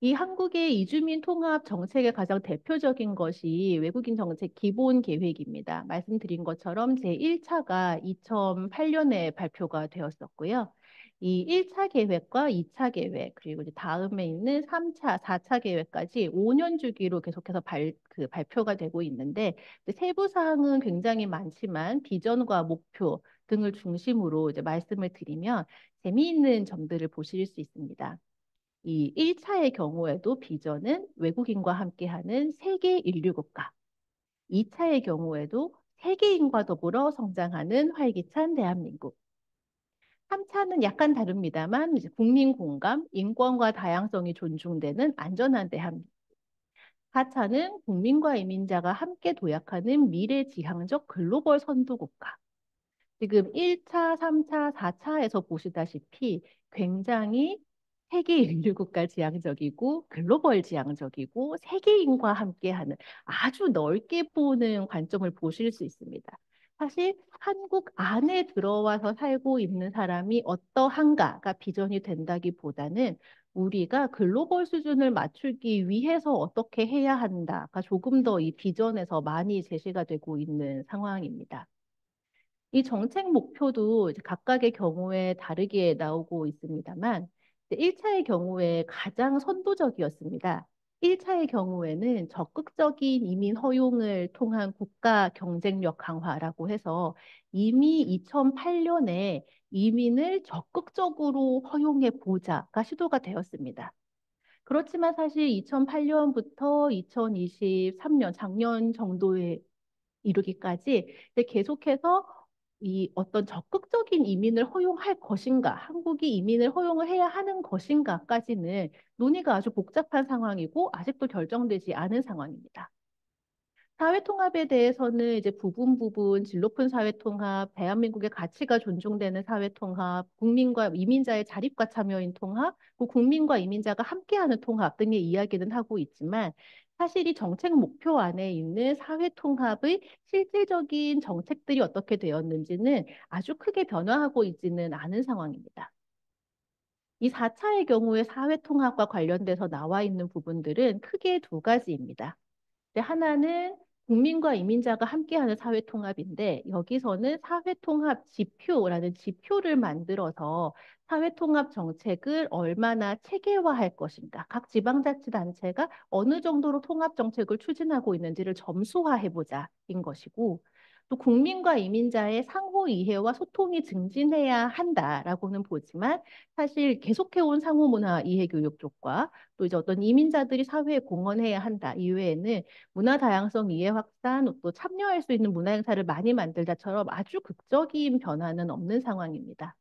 이 한국의 이주민 통합 정책의 가장 대표적인 것이 외국인 정책 기본 계획입니다. 말씀드린 것처럼 제1차가 2008년에 발표가 되었었고요. 이 1차 계획과 2차 계획, 그리고 이제 다음에 있는 3차, 4차 계획까지 5년 주기로 계속해서 발표가 되고 있는데, 세부 사항은 굉장히 많지만 비전과 목표 등을 중심으로 이제 말씀을 드리면 재미있는 점들을 보실 수 있습니다. 이 1차의 경우에도 비전은 외국인과 함께하는 세계 인류 국가. 2차의 경우에도 세계인과 더불어 성장하는 활기찬 대한민국. 3차는 약간 다릅니다만 이제 국민 공감, 인권과 다양성이 존중되는 안전한 대한민국. 4차는 국민과 이민자가 함께 도약하는 미래지향적 글로벌 선도국가. 지금 1차, 3차, 4차에서 보시다시피 굉장히 세계 인류국가 지향적이고 글로벌 지향적이고 세계인과 함께하는 아주 넓게 보는 관점을 보실 수 있습니다. 사실 한국 안에 들어와서 살고 있는 사람이 어떠한가가 비전이 된다기보다는 우리가 글로벌 수준을 맞추기 위해서 어떻게 해야 한다가 조금 더 이 비전에서 많이 제시가 되고 있는 상황입니다. 이 정책 목표도 이제 각각의 경우에 다르게 나오고 있습니다만, 1차의 경우에 가장 선도적이었습니다. 1차의 경우에는 적극적인 이민 허용을 통한 국가 경쟁력 강화라고 해서 이미 2008년에 이민을 적극적으로 허용해 보자가 시도가 되었습니다. 그렇지만 사실 2008년부터 2023년, 작년 정도에 이루기까지 이제 계속해서 이 어떤 적극적인 이민을 허용할 것인가, 한국이 이민을 허용을 해야 하는 것인가까지는 논의가 아주 복잡한 상황이고 아직도 결정되지 않은 상황입니다. 사회통합에 대해서는 이제 부분 부분 질 높은 사회통합, 대한민국의 가치가 존중되는 사회통합, 국민과 이민자의 자립과 참여인 통합, 국민과 이민자가 함께하는 통합 등의 이야기는 하고 있지만 사실 이 정책 목표 안에 있는 사회통합의 실질적인 정책들이 어떻게 되었는지는 아주 크게 변화하고 있지는 않은 상황입니다. 이 4차의 경우에 사회통합과 관련돼서 나와 있는 부분들은 크게 두 가지입니다. 하나는 국민과 이민자가 함께하는 사회통합인데 여기서는 사회통합 지표라는 지표를 만들어서 사회통합 정책을 얼마나 체계화할 것인가, 각 지방자치단체가 어느 정도로 통합 정책을 추진하고 있는지를 점수화해보자인 것이고 또 국민과 이민자의 상호 이해와 소통이 증진해야 한다라고는 보지만 사실 계속해온 상호 문화 이해 교육 쪽과 또 이제 어떤 이민자들이 사회에 공헌해야 한다 이외에는 문화 다양성 이해 확산, 또 참여할 수 있는 문화 행사를 많이 만들자처럼 아주 극적인 변화는 없는 상황입니다.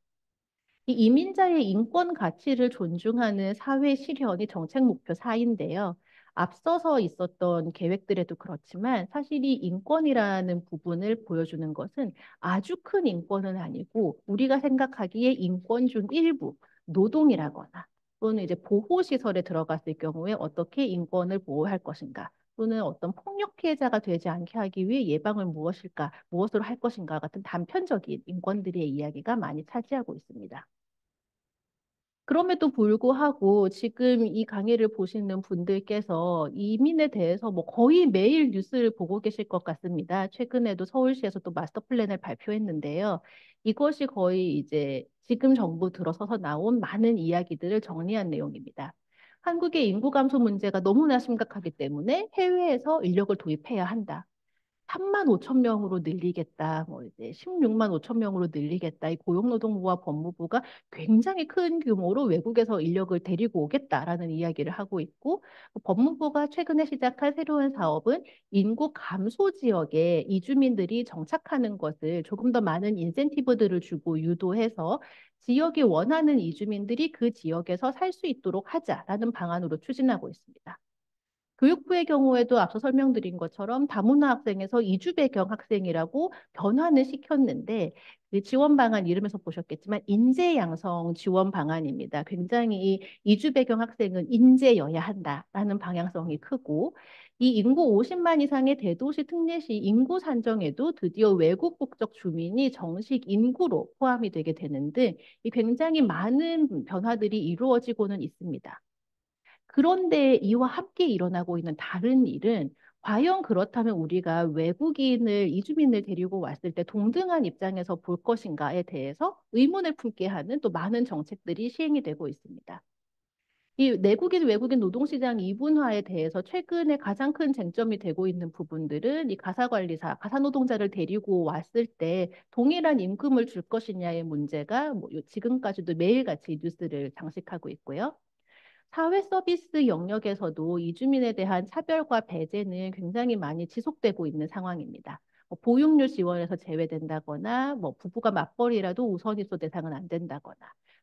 이 이민자의 인권 가치를 존중하는 사회 실현이 정책 목표 4인데요. 앞서서 있었던 계획들에도 그렇지만 사실 이 인권이라는 부분을 보여주는 것은 아주 큰 인권은 아니고 우리가 생각하기에 인권 중 일부, 노동이라거나 또는 이제 보호시설에 들어갔을 경우에 어떻게 인권을 보호할 것인가 또는 어떤 폭력 피해자가 되지 않게 하기 위해 예방을 무엇일까, 무엇으로 할 것인가 같은 단편적인 인권들의 이야기가 많이 차지하고 있습니다. 그럼에도 불구하고 지금 이 강의를 보시는 분들께서 이민에 대해서 뭐 거의 매일 뉴스를 보고 계실 것 같습니다. 최근에도 서울시에서 또 마스터 플랜을 발표했는데요. 이것이 거의 이제 지금 정부 들어서서 나온 많은 이야기들을 정리한 내용입니다. 한국의 인구 감소 문제가 너무나 심각하기 때문에 해외에서 인력을 도입해야 한다. 3만 5천 명으로 늘리겠다, 뭐 이제 16만 5천 명으로 늘리겠다. 이 고용노동부와 법무부가 굉장히 큰 규모로 외국에서 인력을 데리고 오겠다라는 이야기를 하고 있고, 법무부가 최근에 시작한 새로운 사업은 인구 감소 지역에 이주민들이 정착하는 것을 조금 더 많은 인센티브들을 주고 유도해서 지역이 원하는 이주민들이 그 지역에서 살 수 있도록 하자라는 방안으로 추진하고 있습니다. 교육부의 경우에도 앞서 설명드린 것처럼 다문화 학생에서 이주 배경 학생이라고 변환을 시켰는데 그 지원 방안 이름에서 보셨겠지만 인재 양성 지원 방안입니다. 굉장히 이 이주 배경 학생은 인재여야 한다라는 방향성이 크고 이 인구 50만 이상의 대도시 특례시 인구 산정에도 드디어 외국 국적 주민이 정식 인구로 포함이 되게 되는 등 이 굉장히 많은 변화들이 이루어지고는 있습니다. 그런데 이와 함께 일어나고 있는 다른 일은 과연 그렇다면 우리가 외국인을, 이주민을 데리고 왔을 때 동등한 입장에서 볼 것인가에 대해서 의문을 품게 하는 또 많은 정책들이 시행이 되고 있습니다. 이 내국인, 외국인 노동시장 이분화에 대해서 최근에 가장 큰 쟁점이 되고 있는 부분들은 이 가사관리사, 가사노동자를 데리고 왔을 때 동일한 임금을 줄 것이냐의 문제가 뭐 지금까지도 매일같이 뉴스를 장식하고 있고요. 사회 서비스 영역에서도 이주민에 대한 차별과 배제는 굉장히 많이 지속되고 있는 상황입니다. 뭐 보육료 지원에서 제외된다거나, 뭐 부부가 맞벌이라도 우선입소 대상은 안 된다거나,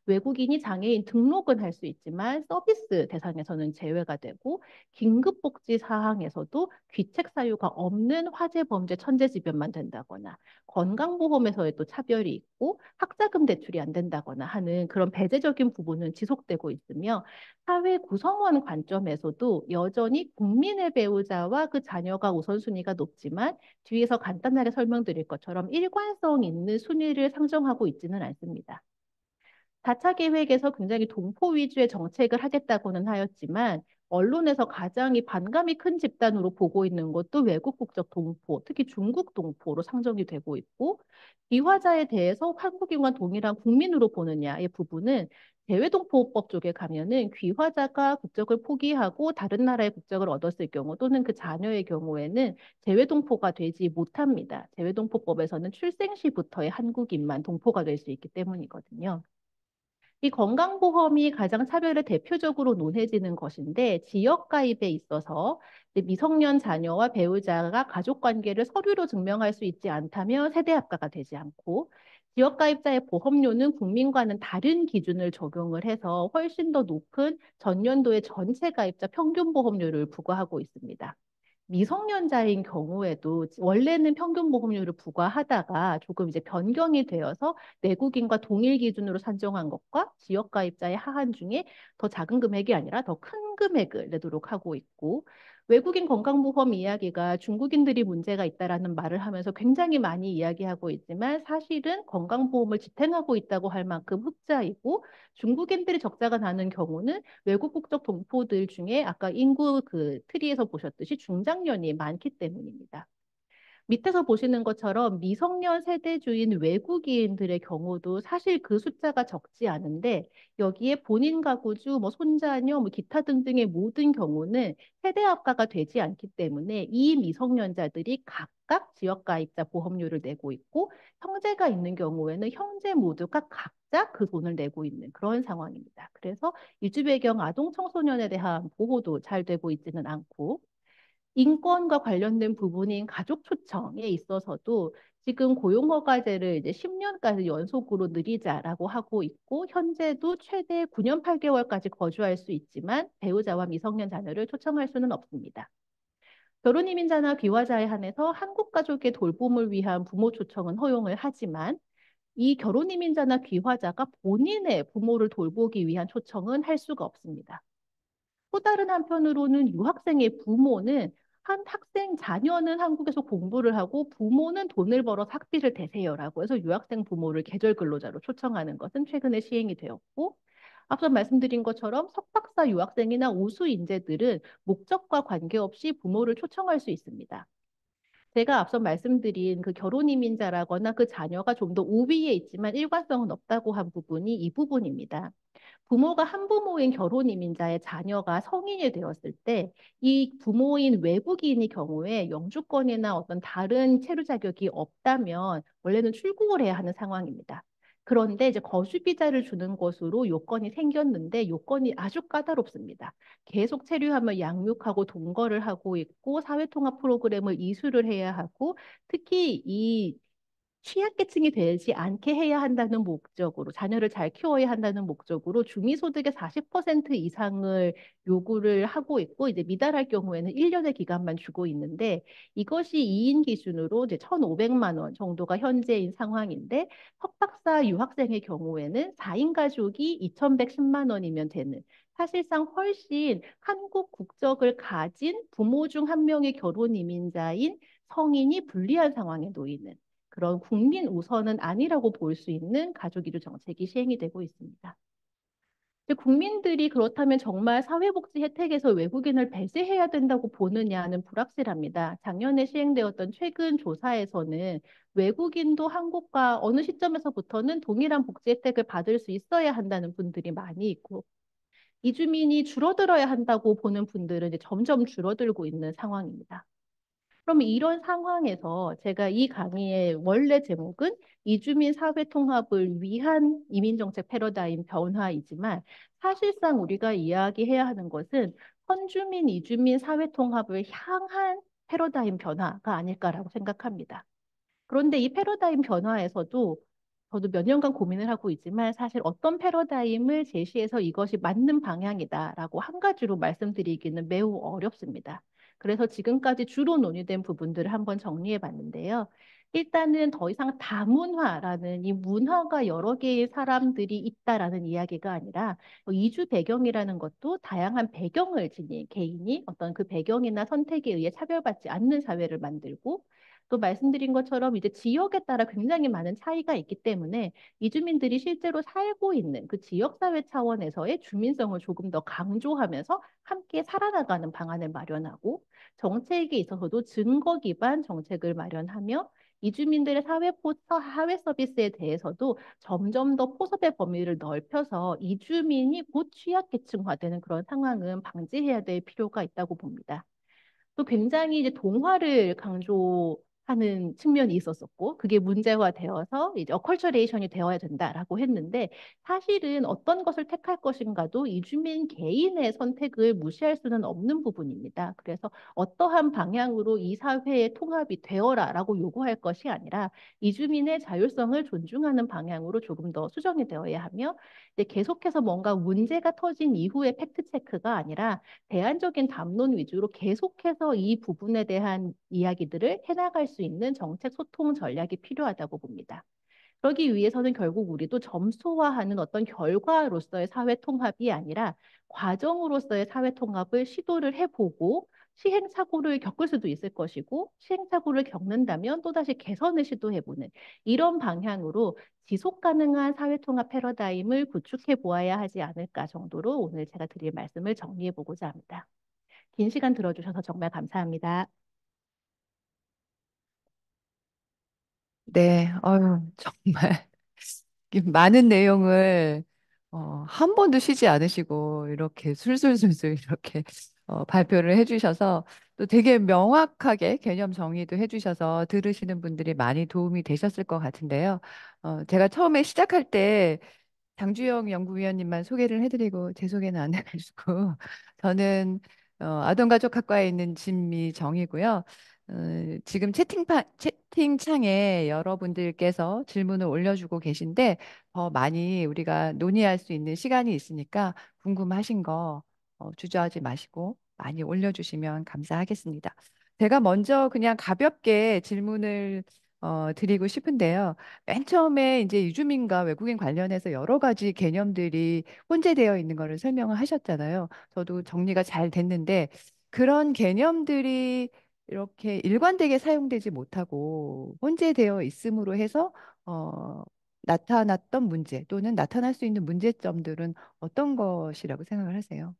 외국인이 장애인 등록은 할 수 있지만 서비스 대상에서는 제외가 되고, 긴급복지 사항에서도 귀책 사유가 없는 화재 범죄 천재지변만 된다거나, 건강보험에서의 또 차별이 있고, 학자금 대출이 안 된다거나 하는 그런 배제적인 부분은 지속되고 있으며, 사회 구성원 관점에서도 여전히 국민의 배우자와 그 자녀가 우선순위가 높지만 뒤에서 간단하게 설명드릴 것처럼 일관성 있는 순위를 상정하고 있지는 않습니다. 4차 계획에서 굉장히 동포 위주의 정책을 하겠다고는 하였지만 언론에서 가장 이 반감이 큰 집단으로 보고 있는 것도 외국 국적 동포, 특히 중국 동포로 상정이 되고 있고 비화자에 대해서 한국인과 동일한 국민으로 보느냐의 부분은 재외동포법 쪽에 가면은 귀화자가 국적을 포기하고 다른 나라의 국적을 얻었을 경우 또는 그 자녀의 경우에는 재외동포가 되지 못합니다. 재외동포법에서는 출생 시부터의 한국인만 동포가 될 수 있기 때문이거든요. 이 건강보험이 가장 차별의 대표적으로 논해지는 것인데 지역 가입에 있어서 미성년 자녀와 배우자가 가족 관계를 서류로 증명할 수 있지 않다면 세대 합가가 되지 않고 지역 가입자의 보험료는 국민과는 다른 기준을 적용을 해서 훨씬 더 높은 전년도의 전체 가입자 평균 보험료를 부과하고 있습니다. 미성년자인 경우에도 원래는 평균 보험료를 부과하다가 조금 이제 변경이 되어서 내국인과 동일 기준으로 산정한 것과 지역 가입자의 하한 중에 더 작은 금액이 아니라 더 큰 금액을 내도록 하고 있고 외국인 건강보험 이야기가 중국인들이 문제가 있다라는 말을 하면서 굉장히 많이 이야기하고 있지만 사실은 건강보험을 지탱하고 있다고 할 만큼 흑자이고 중국인들이 적자가 나는 경우는 외국 국적 동포들 중에 아까 인구 그 트리에서 보셨듯이 중장년이 많기 때문입니다. 밑에서 보시는 것처럼 미성년 세대주인 외국인들의 경우도 사실 그 숫자가 적지 않은데 여기에 본인 가구주, 뭐 손자녀, 뭐 기타 등등의 모든 경우는 세대 합가가 되지 않기 때문에 이 미성년자들이 각각 지역가입자 보험료를 내고 있고 형제가 있는 경우에는 형제 모두가 각자 그 돈을 내고 있는 그런 상황입니다. 그래서 이주 배경 아동 청소년에 대한 보호도 잘 되고 있지는 않고 인권과 관련된 부분인 가족 초청에 있어서도 지금 고용허가제를 이제 10년까지 연속으로 늘리자라고 하고 있고 현재도 최대 9년 8개월까지 거주할 수 있지만 배우자와 미성년 자녀를 초청할 수는 없습니다. 결혼이민자나 귀화자에 한해서 한국 가족의 돌봄을 위한 부모 초청은 허용을 하지만 이 결혼이민자나 귀화자가 본인의 부모를 돌보기 위한 초청은 할 수가 없습니다. 또 다른 한편으로는 유학생의 부모는 한 학생 자녀는 한국에서 공부를 하고 부모는 돈을 벌어서 학비를 대세요라고 해서 유학생 부모를 계절 근로자로 초청하는 것은 최근에 시행이 되었고 앞서 말씀드린 것처럼 석박사 유학생이나 우수 인재들은 목적과 관계없이 부모를 초청할 수 있습니다. 제가 앞서 말씀드린 그 결혼 이민자라거나 그 자녀가 좀 더 우위에 있지만 일관성은 없다고 한 부분이 이 부분입니다. 부모가 한부모인 결혼 이민자의 자녀가 성인이 되었을 때 이 부모인 외국인의 경우에 영주권이나 어떤 다른 체류 자격이 없다면 원래는 출국을 해야 하는 상황입니다. 그런데 이제 거주 비자를 주는 것으로 요건이 생겼는데 요건이 아주 까다롭습니다. 계속 체류하면 양육하고 동거를 하고 있고 사회통합 프로그램을 이수를 해야 하고 특히 이 취약계층이 되지 않게 해야 한다는 목적으로, 자녀를 잘 키워야 한다는 목적으로 중위소득의 40% 이상을 요구를 하고 있고, 이제 미달할 경우에는 1년의 기간만 주고 있는데, 이것이 2인 기준으로 이제 1,500만 원 정도가 현재인 상황인데, 석박사 유학생의 경우에는 4인 가족이 2,110만 원이면 되는, 사실상 훨씬 한국 국적을 가진 부모 중 한 명의 결혼 이민자인 성인이 불리한 상황에 놓이는 그런 국민 우선은 아니라고 볼 수 있는 가족 이주 정책이 시행이 되고 있습니다. 근데 국민들이 그렇다면 정말 사회복지 혜택에서 외국인을 배제해야 된다고 보느냐는 불확실합니다. 작년에 시행되었던 최근 조사에서는 외국인도 한국과 어느 시점에서부터는 동일한 복지 혜택을 받을 수 있어야 한다는 분들이 많이 있고, 이주민이 줄어들어야 한다고 보는 분들은 이제 점점 줄어들고 있는 상황입니다. 그럼 이런 상황에서 제가 이 강의의 원래 제목은 이주민 사회 통합을 위한 이민정책 패러다임 변화이지만, 사실상 우리가 이야기해야 하는 것은 선주민, 이주민 사회 통합을 향한 패러다임 변화가 아닐까라고 생각합니다. 그런데 이 패러다임 변화에서도 저도 몇 년간 고민을 하고 있지만, 사실 어떤 패러다임을 제시해서 이것이 맞는 방향이다라고 한 가지로 말씀드리기는 매우 어렵습니다. 그래서 지금까지 주로 논의된 부분들을 한번 정리해 봤는데요. 일단은 더 이상 다문화라는 이 문화가 여러 개의 사람들이 있다라는 이야기가 아니라, 이주 배경이라는 것도 다양한 배경을 지닌 개인이 어떤 그 배경이나 선택에 의해 차별받지 않는 사회를 만들고, 또 말씀드린 것처럼 이제 지역에 따라 굉장히 많은 차이가 있기 때문에 이주민들이 실제로 살고 있는 그 지역사회 차원에서의 주민성을 조금 더 강조하면서 함께 살아나가는 방안을 마련하고, 정책에 있어서도 증거 기반 정책을 마련하며, 이주민들의 사회 서비스에 대해서도 점점 더 포섭의 범위를 넓혀서 이주민이 곧 취약계층화되는 그런 상황은 방지해야 될 필요가 있다고 봅니다. 또 굉장히 이제 동화를 강조하는 측면이 있었었고, 그게 문제화 되어서 이제 어컬처레이션이 되어야 된다라고 했는데, 사실은 어떤 것을 택할 것인가도 이주민 개인의 선택을 무시할 수는 없는 부분입니다. 그래서 어떠한 방향으로 이 사회의 통합이 되어라라고 요구할 것이 아니라, 이주민의 자율성을 존중하는 방향으로 조금 더 수정이 되어야 하며, 이제 계속해서 뭔가 문제가 터진 이후의 팩트 체크가 아니라 대안적인 담론 위주로 계속해서 이 부분에 대한 이야기들을 해나갈 수 있는 정책 소통 전략이 필요하다고 봅니다. 그러기 위해서는 결국 우리도 점수화하는 어떤 결과로서의 사회 통합이 아니라 과정으로서의 사회 통합을 시도를 해보고, 시행착오를 겪을 수도 있을 것이고, 시행착오를 겪는다면 또다시 개선을 시도해보는 이런 방향으로 지속 가능한 사회 통합 패러다임을 구축해 보아야 하지 않을까 정도로 오늘 제가 드릴 말씀을 정리해 보고자 합니다. 긴 시간 들어주셔서 정말 감사합니다. 네, 어유 정말 이 많은 내용을 한 번도 쉬지 않으시고 이렇게 술술술술 이렇게 발표를 해주셔서 또 되게 명확하게 개념 정의도 해주셔서 들으시는 분들이 많이 도움이 되셨을 것 같은데요. 제가 처음에 시작할 때 장주영 연구위원님만 소개를 해드리고 제 소개는 안 해가지고 저는 아동가족학과에 있는 진미정이고요. 지금 채팅창에 여러분들께서 질문을 올려주고 계신데 더 많이 우리가 논의할 수 있는 시간이 있으니까 궁금하신 거 주저하지 마시고 많이 올려주시면 감사하겠습니다. 제가 먼저 그냥 가볍게 질문을 드리고 싶은데요. 맨 처음에 이제 유주민과 외국인 관련해서 여러 가지 개념들이 혼재되어 있는 거를 설명을 하셨잖아요. 저도 정리가 잘 됐는데 그런 개념들이 이렇게 일관되게 사용되지 못하고 혼재되어 있음으로 해서 나타났던 문제 또는 나타날 수 있는 문제점들은 어떤 것이라고 생각을 하세요?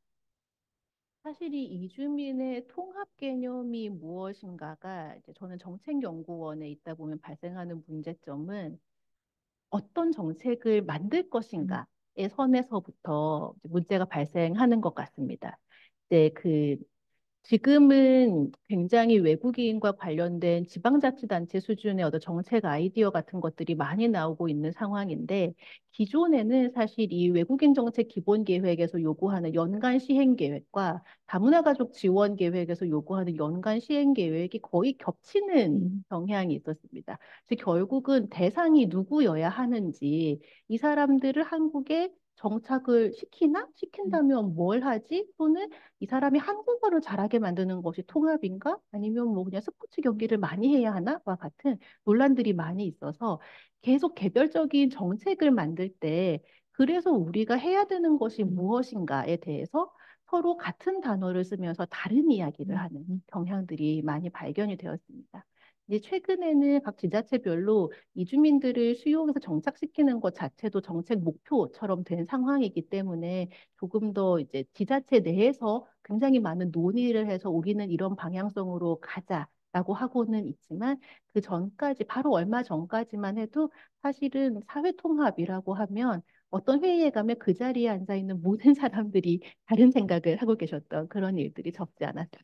사실 이 이주민의 통합 개념이 무엇인가가 이제 저는 정책연구원에 있다 보면 발생하는 문제점은 어떤 정책을 만들 음, 것인가의 선에서부터 이제 문제가 발생하는 것 같습니다. 이제 지금은 굉장히 외국인과 관련된 지방자치단체 수준의 어떤 정책 아이디어 같은 것들이 많이 나오고 있는 상황인데, 기존에는 사실 이 외국인 정책 기본 계획에서 요구하는 연간 시행 계획과 다문화 가족 지원 계획에서 요구하는 연간 시행 계획이 거의 겹치는 음, 경향이 있었습니다. 즉 결국은 대상이 누구여야 하는지, 이 사람들을 한국에 정착을 시키나? 음, 시킨다면 뭘 하지? 또는 이 사람이 한국어를 잘하게 만드는 것이 통합인가? 아니면 뭐 그냥 스포츠 경기를 많이 해야 하나?와 같은 논란들이 많이 있어서 계속 개별적인 정책을 만들 때 그래서 우리가 해야 되는 것이 무엇인가에 대해서 서로 같은 단어를 쓰면서 다른 이야기를 음, 하는 음. 경향들이 많이 발견이 되었습니다. 이제 최근에는 각 지자체별로 이주민들을 수용해서 정착시키는 것 자체도 정책 목표처럼 된 상황이기 때문에 조금 더 이제 지자체 내에서 굉장히 많은 논의를 해서 우리는 이런 방향성으로 가자라고 하고는 있지만 그 전까지 바로 얼마 전까지만 해도 사실은 사회통합이라고 하면 어떤 회의에 가면 그 자리에 앉아 있는 모든 사람들이 다른 생각을 하고 계셨던 그런 일들이 적지 않았어요.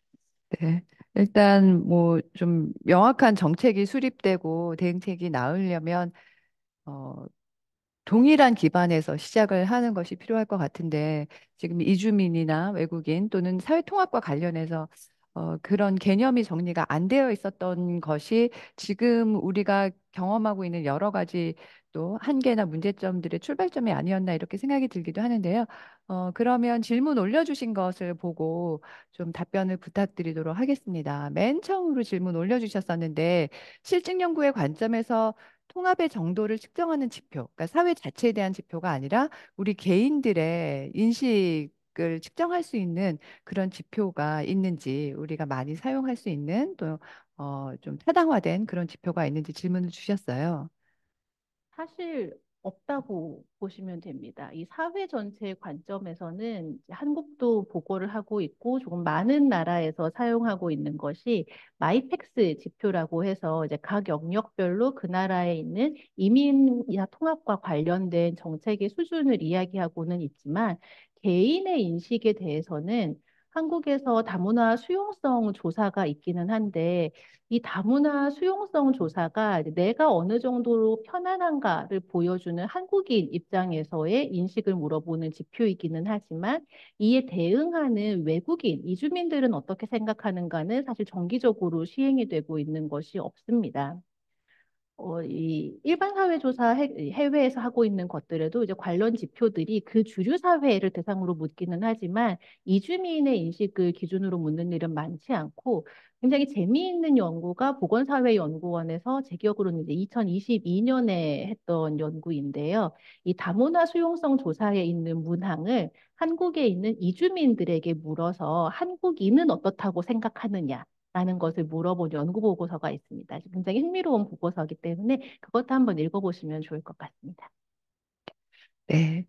네. 일단 뭐 좀 명확한 정책이 수립되고 대응책이 나오려면 어, 동일한 기반에서 시작을 하는 것이 필요할 것 같은데 지금 이주민이나 외국인 또는 사회통합과 관련해서 그런 개념이 정리가 안 되어 있었던 것이 지금 우리가 경험하고 있는 여러 가지 또 한계나 문제점들의 출발점이 아니었나 이렇게 생각이 들기도 하는데요. 그러면 질문 올려주신 것을 보고 좀 답변을 부탁드리도록 하겠습니다. 맨 처음으로 질문 올려주셨었는데 실증 연구의 관점에서 통합의 정도를 측정하는 지표, 그러니까 사회 자체에 대한 지표가 아니라 우리 개인들의 인식을 측정할 수 있는 그런 지표가 있는지, 우리가 많이 사용할 수 있는 또 좀 타당화된 그런 지표가 있는지 질문을 주셨어요. 사실 없다고 보시면 됩니다. 이 사회 전체의 관점에서는 이제 한국도 보고를 하고 있고 조금 많은 나라에서 사용하고 있는 것이 마이펙스 지표라고 해서 이제 각 영역별로 그 나라에 있는 이민이나 통합과 관련된 정책의 수준을 이야기하고는 있지만 개인의 인식에 대해서는 한국에서 다문화 수용성 조사가 있기는 한데 이 다문화 수용성 조사가 내가 어느 정도로 편안한가를 보여주는 한국인 입장에서의 인식을 물어보는 지표이기는 하지만 이에 대응하는 외국인, 이주민들은 어떻게 생각하는가는 사실 정기적으로 시행이 되고 있는 것이 없습니다. 이 일반 사회 조사 해외에서 하고 있는 것들에도 이제 관련 지표들이 그 주류 사회를 대상으로 묻기는 하지만 이주민의 인식을 기준으로 묻는 일은 많지 않고 굉장히 재미있는 연구가 보건사회연구원에서 제 기억으로는 이제 2022년에 했던 연구인데요. 이 다문화 수용성 조사에 있는 문항을 한국에 있는 이주민들에게 물어서 한국인은 어떻다고 생각하느냐 라는 것을 물어본 연구 보고서가 있습니다. 굉장히 흥미로운 보고서이기 때문에 그것도 한번 읽어보시면 좋을 것 같습니다. 네.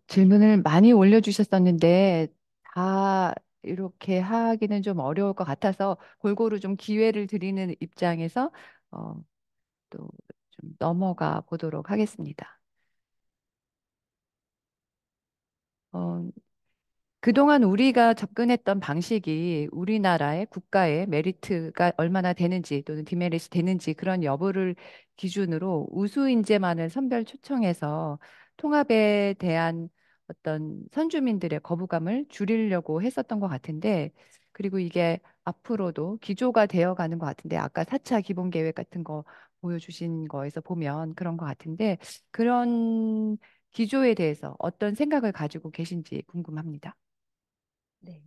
질문을 많이 올려주셨었는데 다 이렇게 하기는 좀 어려울 것 같아서 골고루 좀 기회를 드리는 입장에서 또 좀 넘어가 보도록 하겠습니다. 어, 그동안 우리가 접근했던 방식이 우리나라의 국가의 메리트가 얼마나 되는지 또는 디메리트 되는지 그런 여부를 기준으로 우수 인재만을 선별 초청해서 통합에 대한 어떤 선주민들의 거부감을 줄이려고 했었던 것 같은데 그리고 이게 앞으로도 기조가 되어 가는 것 같은데 아까 4차 기본 계획 같은 거 보여주신 거에서 보면 그런 것 같은데 그런 기조에 대해서 어떤 생각을 가지고 계신지 궁금합니다. 네.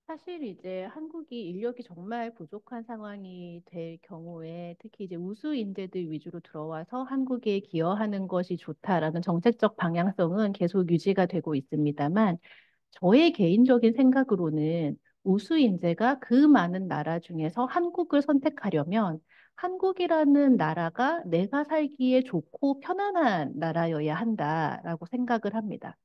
사실 이제 한국이 인력이 정말 부족한 상황이 될 경우에 특히 이제 우수 인재들 위주로 들어와서 한국에 기여하는 것이 좋다라는 정책적 방향성은 계속 유지가 되고 있습니다만 저의 개인적인 생각으로는 우수 인재가 그 많은 나라 중에서 한국을 선택하려면 한국이라는 나라가 내가 살기에 좋고 편안한 나라여야 한다라고 생각을 합니다.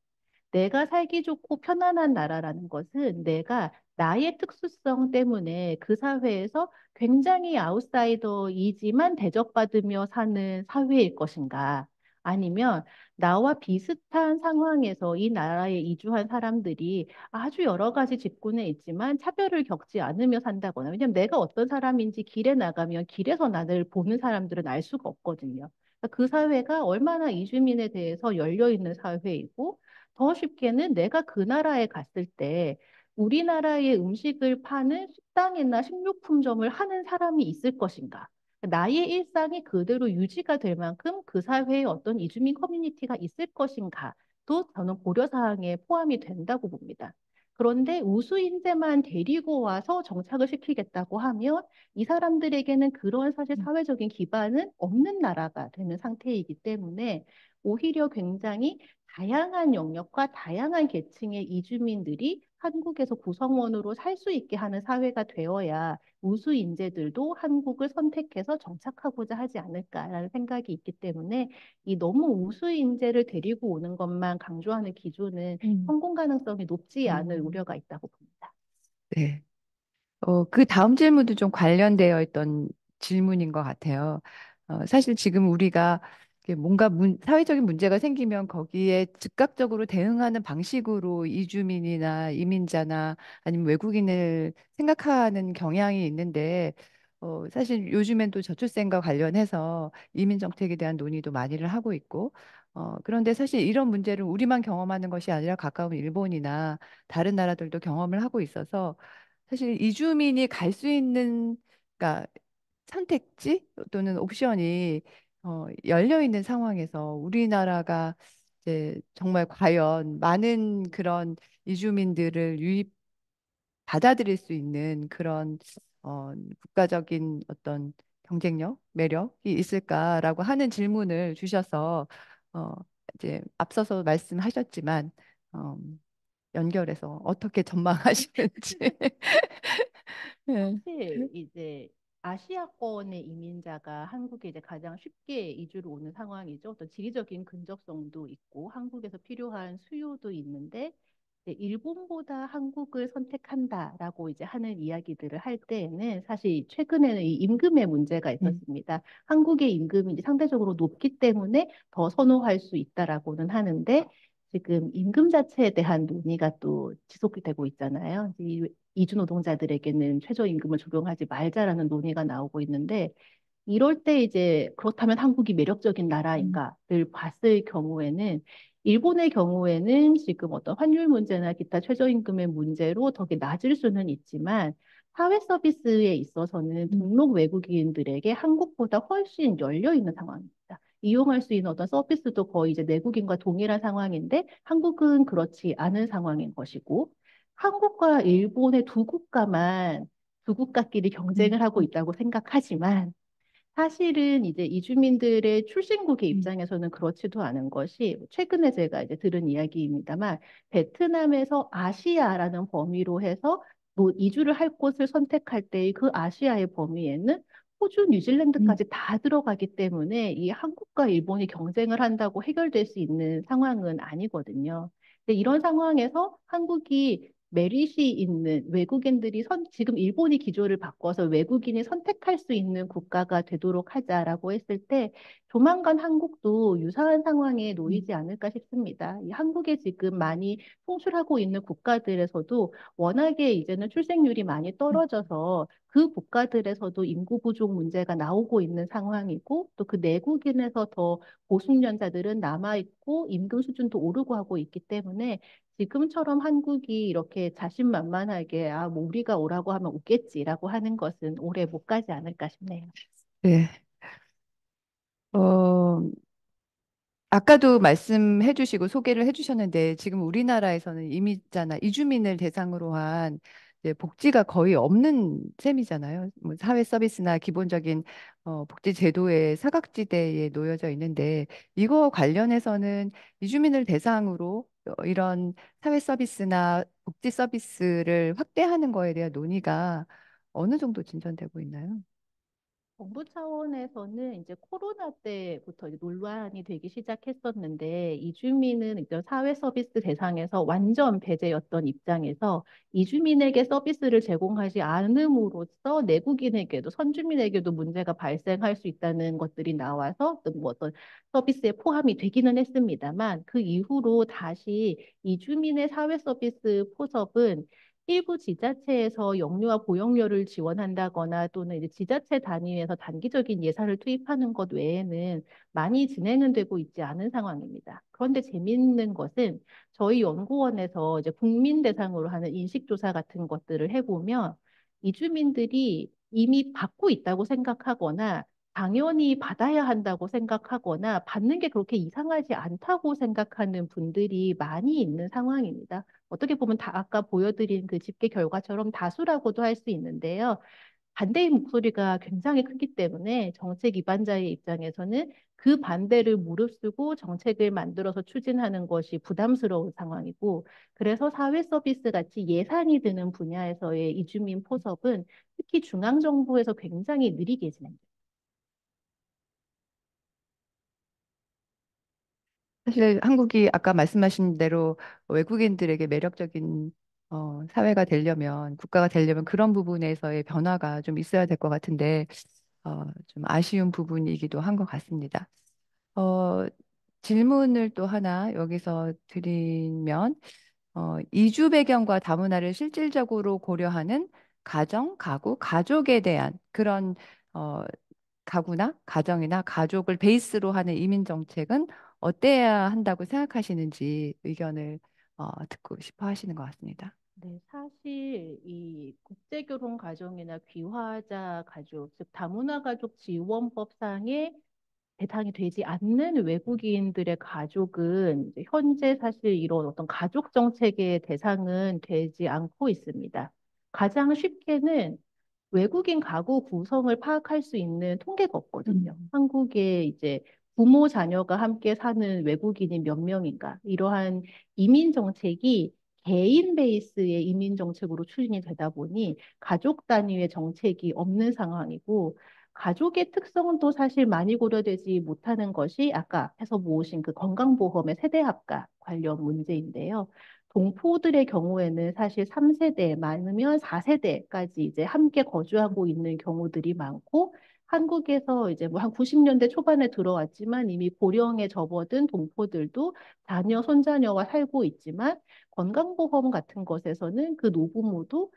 내가 살기 좋고 편안한 나라라는 것은 내가 나의 특수성 때문에 그 사회에서 굉장히 아웃사이더이지만 대접받으며 사는 사회일 것인가? 아니면 나와 비슷한 상황에서 이 나라에 이주한 사람들이 아주 여러 가지 직군에 있지만 차별을 겪지 않으며 산다거나, 왜냐하면 내가 어떤 사람인지 길에 나가면 길에서 나를 보는 사람들은 알 수가 없거든요. 그러니까 그 사회가 얼마나 이주민에 대해서 열려 있는 사회이고, 더 쉽게는 내가 그 나라에 갔을 때 우리나라의 음식을 파는 식당이나 식료품점을 하는 사람이 있을 것인가? 나의 일상이 그대로 유지가 될 만큼 그 사회에 어떤 이주민 커뮤니티가 있을 것인가도 저는 고려사항에 포함이 된다고 봅니다. 그런데 우수 인재만 데리고 와서 정착을 시키겠다고 하면 이 사람들에게는 그런 사실 사회적인 기반은 없는 나라가 되는 상태이기 때문에 오히려 굉장히 다양한 영역과 다양한 계층의 이주민들이 한국에서 구성원으로 살 수 있게 하는 사회가 되어야 우수 인재들도 한국을 선택해서 정착하고자 하지 않을까라는 생각이 있기 때문에 이 너무 우수 인재를 데리고 오는 것만 강조하는 기조는 음. 성공 가능성이 높지 않을 음. 우려가 있다고 봅니다. 네. 그 다음 질문도 좀 관련되어 있던 질문인 것 같아요. 사실 지금 우리가 이렇게 뭔가 사회적인 문제가 생기면 거기에 즉각적으로 대응하는 방식으로 이주민이나 이민자나 아니면 외국인을 생각하는 경향이 있는데, 사실 요즘엔 또 저출생과 관련해서 이민 정책에 대한 논의도 많이를 하고 있고, 그런데 사실 이런 문제를 우리만 경험하는 것이 아니라 가까운 일본이나 다른 나라들도 경험을 하고 있어서 사실 이주민이 갈 수 있는, 그러니까 선택지 또는 옵션이 열려 있는 상황에서 우리나라가 이제 정말 과연 많은 그런 이주민들을 유입 받아들일 수 있는 그런 국가적인 어떤 경쟁력, 매력이 있을까라고 하는 질문을 주셔서 어, 이제 앞서서 말씀하셨지만 어, 연결해서 어떻게 전망하시는지. 네. 사실 이제 아시아권의 이민자가 한국에 이제 가장 쉽게 이주를 오는 상황이죠. 어떤 지리적인 근접성도 있고 한국에서 필요한 수요도 있는데 이제 일본보다 한국을 선택한다라고 이제 하는 이야기들을 할 때에는 사실 최근에는 이 임금의 문제가 음, 있었습니다. 한국의 임금이 이제 상대적으로 높기 때문에 더 선호할 수 있다라고는 하는데 지금 임금 자체에 대한 논의가 또 지속이 되고 있잖아요. 이주 노동자들에게는 최저임금을 적용하지 말자라는 논의가 나오고 있는데 이럴 때 이제 그렇다면 한국이 매력적인 음, 나라인가를 봤을 경우에는 일본의 경우에는 지금 어떤 환율 문제나 기타 최저임금의 문제로 더 낮을 수는 있지만 사회 서비스에 있어서는 음, 등록 외국인들에게 한국보다 훨씬 열려 있는 상황입니다. 이용할 수 있는 어떤 서비스도 거의 이제 내국인과 동일한 상황인데 한국은 그렇지 않은 상황인 것이고 한국과 일본의 두 국가끼리 음, 경쟁을 하고 있다고 생각하지만 사실은 이제 이주민들의 출신국의 음, 입장에서는 그렇지도 않은 것이 최근에 제가 이제 들은 이야기입니다만 베트남에서 아시아라는 범위로 해서 뭐 이주를 할 곳을 선택할 때의 그 아시아의 범위에는 호주, 음, 뉴질랜드까지 다 들어가기 때문에 이 한국과 일본이 경쟁을 한다고 해결될 수 있는 상황은 아니거든요. 근데 이런 상황에서 한국이 메리시 있는 외국인들이 지금 일본이 기조를 바꿔서 외국인이 선택할 수 있는 국가가 되도록 하자라고 했을 때 조만간 한국도 유사한 상황에 음, 놓이지 않을까 싶습니다. 이 한국에 지금 많이 송출하고 있는 국가들에서도 워낙에 이제는 출생률이 많이 음, 떨어져서 그 국가들에서도 인구 부족 문제가 나오고 있는 상황이고 또 그 내국인에서 더 고숙련자들은 남아있고 임금 수준도 오르고 하고 있기 때문에 지금처럼 한국이 이렇게 자신만만하게 뭐 우리가 오라고 하면 오겠지라고 하는 것은 오래 못 가지 않을까 싶네요. 네. 어, 아까도 말씀해 주시고 소개를 해 주셨는데 지금 우리나라에서는 이민자나 이주민을 대상으로 한 이제 복지가 거의 없는 셈이잖아요. 뭐 사회 서비스나 기본적인 복지 제도의 사각지대에 놓여져 있는데 이거 관련해서는 이주민을 대상으로 이런 사회 서비스나 복지 서비스를 확대하는 거에 대한 논의가 어느 정도 진전되고 있나요? 정부 차원에서는 이제 코로나 때부터 이제 논란이 되기 시작했었는데, 이주민은 이제 사회 서비스 대상에서 완전 배제였던 입장에서 이주민에게 서비스를 제공하지 않음으로써 내국인에게도 선주민에게도 문제가 발생할 수 있다는 것들이 나와서 뭐 어떤 서비스에 포함이 되기는 했습니다만, 그 이후로 다시 이주민의 사회 서비스 포섭은 일부 지자체에서 영유아 보육료를 지원한다거나 또는 이제 지자체 단위에서 단기적인 예산을 투입하는 것 외에는 많이 진행은 되고 있지 않은 상황입니다. 그런데 재미있는 것은 저희 연구원에서 이제 국민 대상으로 하는 인식조사 같은 것들을 해보면 이주민들이 이미 받고 있다고 생각하거나 당연히 받아야 한다고 생각하거나 받는 게 그렇게 이상하지 않다고 생각하는 분들이 많이 있는 상황입니다. 어떻게 보면 다 아까 보여드린 그 집계 결과처럼 다수라고도 할 수 있는데요. 반대의 목소리가 굉장히 크기 때문에 정책 위반자의 입장에서는 그 반대를 무릅쓰고 정책을 만들어서 추진하는 것이 부담스러운 상황이고, 그래서 사회 서비스 같이 예산이 드는 분야에서의 이주민 포섭은 특히 중앙정부에서 굉장히 느리게 진행돼요. 사실 한국이 아까 말씀하신 대로 외국인들에게 매력적인 사회가 되려면, 국가가 되려면 그런 부분에서의 변화가 좀 있어야 될 것 같은데, 좀 아쉬운 부분이기도 한 것 같습니다. 어, 질문을 또 하나 여기서 드리면, 이주 배경과 다문화를 실질적으로 고려하는 가정, 가구, 가족에 대한 그런 어, 가구나 가정이나 가족을 베이스로 하는 이민 정책은 어때야 한다고 생각하시는지 의견을 듣고 싶어 하시는 것 같습니다. 네, 사실 이 국제결혼 가정이나 귀화자 가족, 즉 다문화 가족 지원법상에 대상이 되지 않는 외국인들의 가족은 이제 현재 사실 이런 어떤 가족 정책의 대상은 되지 않고 있습니다. 가장 쉽게는 외국인 가구 구성을 파악할 수 있는 통계가 없거든요. 한국에 이제 부모, 자녀가 함께 사는 외국인이 몇 명인가, 이러한 이민 정책이 개인 베이스의 이민 정책으로 추진이 되다 보니 가족 단위의 정책이 없는 상황이고, 가족의 특성은 또 사실 많이 고려되지 못하는 것이 아까 해서 모으신 그 건강보험의 세대 합가 관련 문제인데요. 동포들의 경우에는 사실 3세대 많으면 4세대까지 이제 함께 거주하고 있는 경우들이 많고, 한국에서 이제 뭐 한 90년대 초반에 들어왔지만 이미 고령에 접어든 동포들도 자녀, 손자녀와 살고 있지만, 건강보험 같은 것에서는 그 노부모도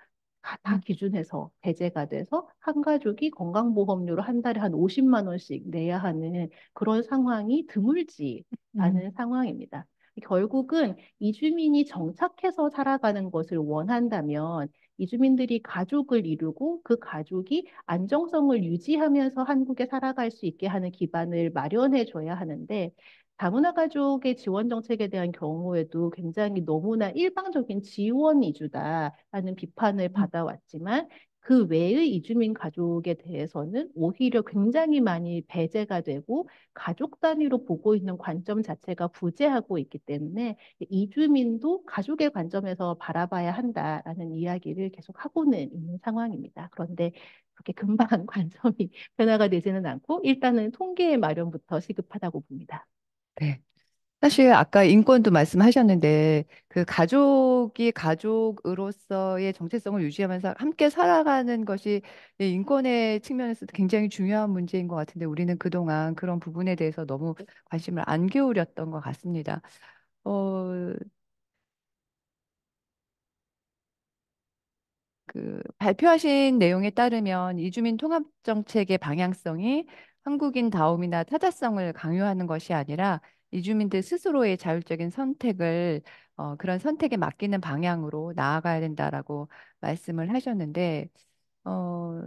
다 기준해서 배제가 돼서 한 가족이 건강보험료로 한 달에 한 50만 원씩 내야 하는 그런 상황이 드물지 않은 음. 상황입니다. 결국은 이주민이 정착해서 살아가는 것을 원한다면 이주민들이 가족을 이루고 그 가족이 안정성을 유지하면서 한국에 살아갈 수 있게 하는 기반을 마련해 줘야 하는데, 다문화 가족의 지원 정책에 대한 경우에도 굉장히 너무나 일방적인 지원 위주다라는 비판을 받아왔지만, 그 외의 이주민 가족에 대해서는 오히려 굉장히 많이 배제가 되고 가족 단위로 보고 있는 관점 자체가 부재하고 있기 때문에 이주민도 가족의 관점에서 바라봐야 한다라는 이야기를 계속 하고는 있는 상황입니다. 그런데 그렇게 금방 관점이 변화가 되지는 않고 일단은 통계의 마련부터 시급하다고 봅니다. 네. 사실 아까 인권도 말씀하셨는데 그 가족이 가족으로서의 정체성을 유지하면서 함께 살아가는 것이 이 인권의 측면에서도 굉장히 중요한 문제인 것 같은데 우리는 그동안 그런 부분에 대해서 너무 관심을 안 기울였던 것 같습니다. 어, 그 발표하신 내용에 따르면 이주민 통합 정책의 방향성이 한국인다움이나 타자성을 강요하는 것이 아니라 이주민들 스스로의 자율적인 선택을 그런 선택에 맡기는 방향으로 나아가야 된다라고 말씀을 하셨는데 어,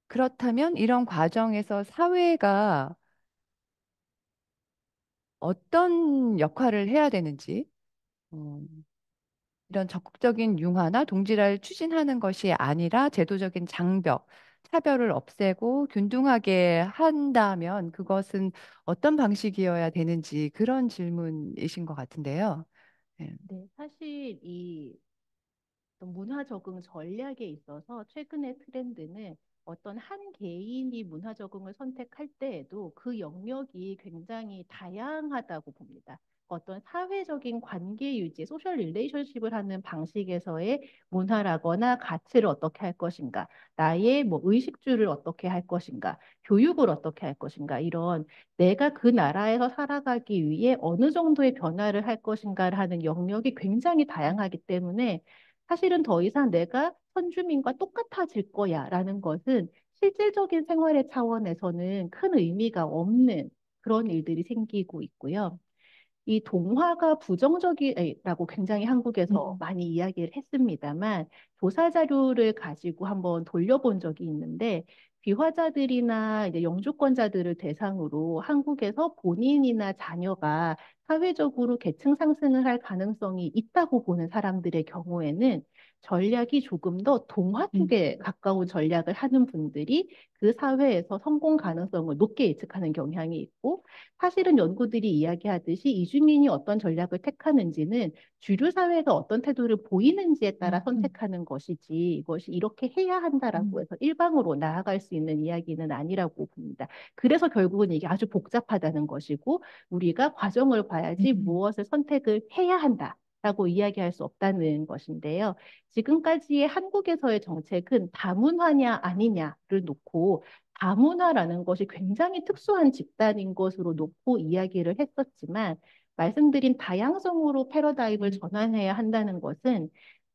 그렇다면 이런 과정에서 사회가 어떤 역할을 해야 되는지 어, 이런 적극적인 융화나 동질화를 추진하는 것이 아니라 제도적인 장벽, 차별을 없애고 균등하게 한다면 그것은 어떤 방식이어야 되는지 그런 질문이신 것 같은데요. 네. 네, 사실 이 문화 적응 전략에 있어서 최근의 트렌드는 어떤 한 개인이 문화 적응을 선택할 때에도 그 영역이 굉장히 다양하다고 봅니다. 어떤 사회적인 관계 유지, 소셜 릴레이션십을 하는 방식에서의 문화라거나 가치를 어떻게 할 것인가, 나의 뭐 의식주를 어떻게 할 것인가, 교육을 어떻게 할 것인가, 이런 내가 그 나라에서 살아가기 위해 어느 정도의 변화를 할 것인가를 하는 영역이 굉장히 다양하기 때문에 사실은 더 이상 내가 선주민과 똑같아질 거야라는 것은 실질적인 생활의 차원에서는 큰 의미가 없는 그런 일들이 생기고 있고요. 이 동화가 부정적이라고 굉장히 한국에서 음, 많이 이야기를 했습니다만 조사 자료를 가지고 한번 돌려본 적이 있는데 비화자들이나 이제 영주권자들을 대상으로 한국에서 본인이나 자녀가 사회적으로 계층 상승을 할 가능성이 있다고 보는 사람들의 경우에는 전략이 조금 더 동화 음, 쪽에 가까운 전략을 하는 분들이 그 사회에서 성공 가능성을 높게 예측하는 경향이 있고 사실은 연구들이 이야기하듯이 이주민이 어떤 전략을 택하는지는 주류 사회가 어떤 태도를 보이는지에 따라 음, 음, 선택하는 것이지 이것이 이렇게 해야 한다라고 음, 해서 일방으로 나아갈 수 있는 이야기는 아니라고 봅니다. 그래서 결국은 이게 아주 복잡하다는 것이고 우리가 과정을 봐야지 음, 무엇을 선택을 해야 한다. 라고 이야기할 수 없다는 것인데요. 지금까지의 한국에서의 정책은 다문화냐 아니냐를 놓고 다문화라는 것이 굉장히 특수한 집단인 것으로 놓고 이야기를 했었지만 말씀드린 다양성으로 패러다임을 음, 전환해야 한다는 것은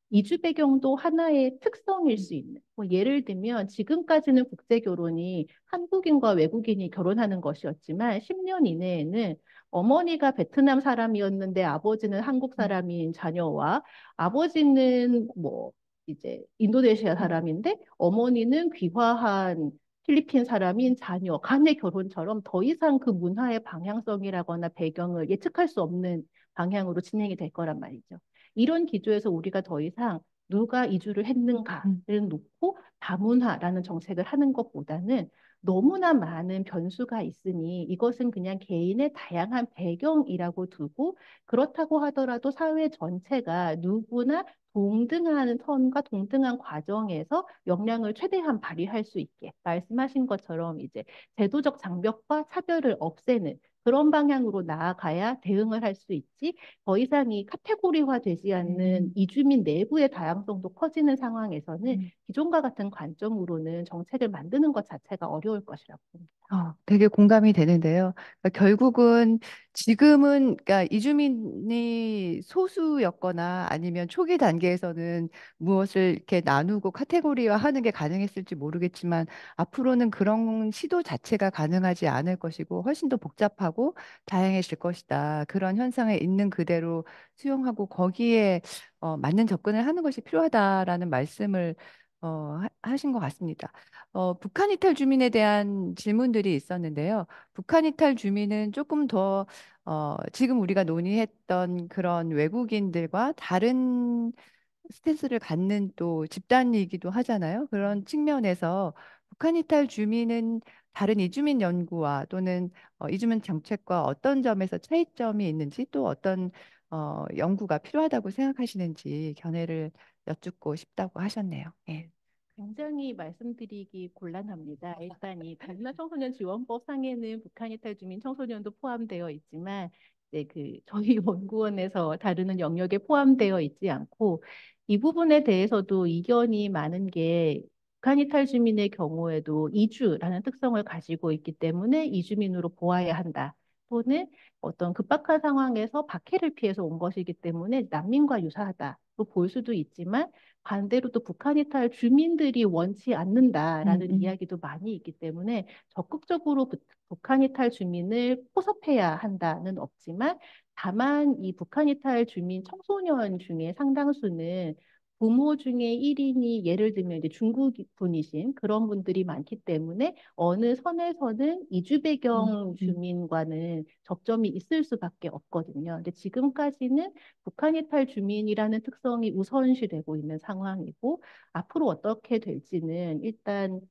이주 배경도 하나의 특성일 수 있는. 뭐 예를 들면 지금까지는 국제 결혼이 한국인과 외국인이 결혼하는 것이었지만 10년 이내에는 어머니가 베트남 사람이었는데 아버지는 한국 음, 사람인 자녀와 아버지는 뭐 이제 인도네시아 음, 사람인데 어머니는 귀화한 필리핀 사람인 자녀 간의 결혼처럼 더 이상 그 문화의 방향성이라거나 배경을 예측할 수 없는 방향으로 진행이 될 거란 말이죠. 이런 기조에서 우리가 더 이상 누가 이주를 음, 했는가를 놓고 다문화라는 정책을 하는 것보다는 너무나 많은 변수가 있으니 이것은 그냥 개인의 다양한 배경이라고 두고 그렇다고 하더라도 사회 전체가 누구나 동등한 선과 동등한 과정에서 역량을 최대한 발휘할 수 있게 말씀하신 것처럼 이제 제도적 장벽과 차별을 없애는 그런 방향으로 나아가야 대응을 할 수 있지 더 이상 이 카테고리화 되지 않는 음, 이주민 내부의 다양성도 커지는 상황에서는 음. 기존과 같은 관점으로는 정책을 만드는 것 자체가 어려울 것이라고 봅니다. 되게 공감이 되는데요. 그러니까 결국은 지금은 그러니까 이주민이 소수였거나 아니면 초기 단계에서는 무엇을 이렇게 나누고 카테고리화하는 게 가능했을지 모르겠지만 앞으로는 그런 시도 자체가 가능하지 않을 것이고 훨씬 더 복잡하고 다양해질 것이다. 그런 현상을 있는 그대로 수용하고 거기에 맞는 접근을 하는 것이 필요하다라는 말씀을 하신 것 같습니다. 북한 이탈 주민에 대한 질문들이 있었는데요. 북한 이탈 주민은 조금 더 지금 우리가 논의했던 그런 외국인들과 다른 스탠스를 갖는 또 집단이기도 하잖아요. 그런 측면에서 북한 이탈 주민은 다른 이주민 연구와 또는 이주민 정책과 어떤 점에서 차이점이 있는지 또 어떤 연구가 필요하다고 생각하시는지 견해를 여쭙고 싶다고 하셨네요. 예. 굉장히 말씀드리기 곤란합니다. 일단 이 다문화 청소년 지원법 상에는 북한 이탈 주민 청소년도 포함되어 있지만 이제 그 저희 연구원에서 다루는 영역에 포함되어 있지 않고 이 부분에 대해서도 이견이 많은 게 북한 이탈 주민의 경우에도 이주라는 특성을 가지고 있기 때문에 이주민으로 보아야 한다. 또는 어떤 급박한 상황에서 박해를 피해서 온 것이기 때문에 난민과 유사하다로 볼 수도 있지만 반대로 또 북한 이탈 주민들이 원치 음, 않는다라는 음, 이야기도 많이 있기 때문에 적극적으로 북한 이탈 주민을 포섭해야 한다는 없지만 다만 이 북한 이탈 주민 청소년 중에 상당수는 부모 중에 1인이 예를 들면 이제 중국 분이신 그런 분들이 많기 때문에 어느 선에서는 이주 음, 배경 음. 주민과는 접점이 있을 수밖에 없거든요. 근데 지금까지는 북한 이탈 주민이라는 특성이 우선시되고 있는 상황이고 앞으로 어떻게 될지는 일단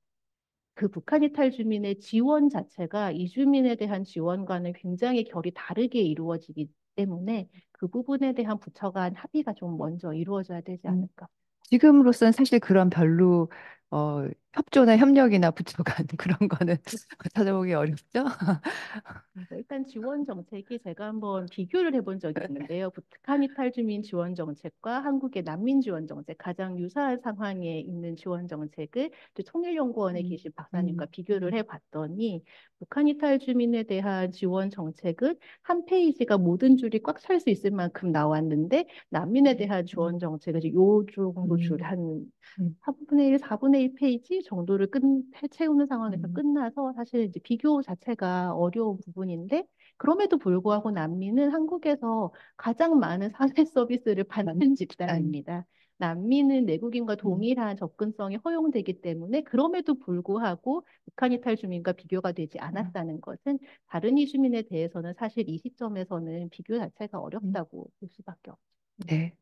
그 북한 이탈 주민의 지원 자체가 이주민에 대한 지원과는 굉장히 결이 다르게 이루어지기 때문에 그 부분에 대한 부처 간 합의가 좀 먼저 이루어져야 되지 음. 않을까. 지금으로서는 사실 그런 별로 협조나 협력이나 부처 간 그런 거는 찾아보기 어렵죠? 일단 지원 정책이 제가 한번 비교를 해본 적이 있는데요. 북한 이탈 주민 지원 정책과 한국의 난민 지원 정책, 가장 유사한 상황에 있는 지원 정책을 또 통일연구원에 음, 계신 박사님과 음, 비교를 해봤더니 북한 이탈 주민에 대한 지원 정책은 한 페이지가 모든 줄이 꽉 찰 수 있을 만큼 나왔는데 난민에 대한 지원 음, 정책은 이제 요 정도 줄, 음, 한 음, 3분의 1, 4분의 1 페이지 정도를 채우는 상황에서 음, 끝나서 사실 이제 비교 자체가 어려운 부분인데 그럼에도 불구하고 난민은 한국에서 가장 많은 사회 서비스를 받는 아니, 집단입니다. 난민은 내국인과 음, 동일한 접근성이 허용되기 때문에 그럼에도 불구하고 북한 이탈 주민과 비교가 되지 음, 않았다는 것은 다른 이주민에 대해서는 사실 이 시점에서는 비교 자체가 음. 어렵다고 볼 수밖에 없죠. 네.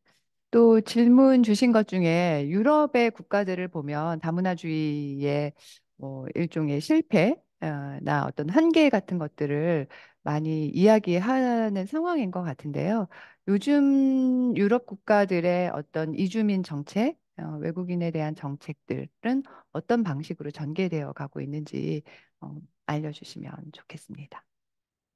또 질문 주신 것 중에 유럽의 국가들을 보면 다문화주의의 뭐 일종의 실패나 어떤 한계 같은 것들을 많이 이야기하는 상황인 것 같은데요. 요즘 유럽 국가들의 어떤 이주민 정책, 외국인에 대한 정책들은 어떤 방식으로 전개되어 가고 있는지 알려주시면 좋겠습니다.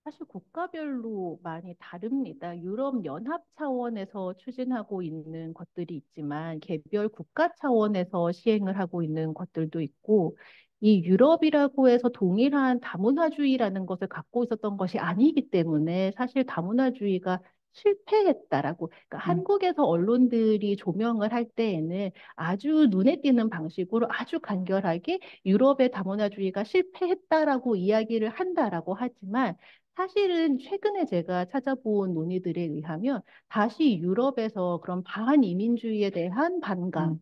사실 국가별로 많이 다릅니다. 유럽 연합 차원에서 추진하고 있는 것들이 있지만 개별 국가 차원에서 시행을 하고 있는 것들도 있고 이 유럽이라고 해서 동일한 다문화주의라는 것을 갖고 있었던 것이 아니기 때문에 사실 다문화주의가 실패했다라고 그러니까 음, 한국에서 언론들이 조명을 할 때에는 아주 눈에 띄는 방식으로 아주 간결하게 유럽의 다문화주의가 실패했다라고 이야기를 한다라고 하지만 사실은 최근에 제가 찾아본 논의들에 의하면 다시 유럽에서 그런 반이민주의에 대한 음, 반감이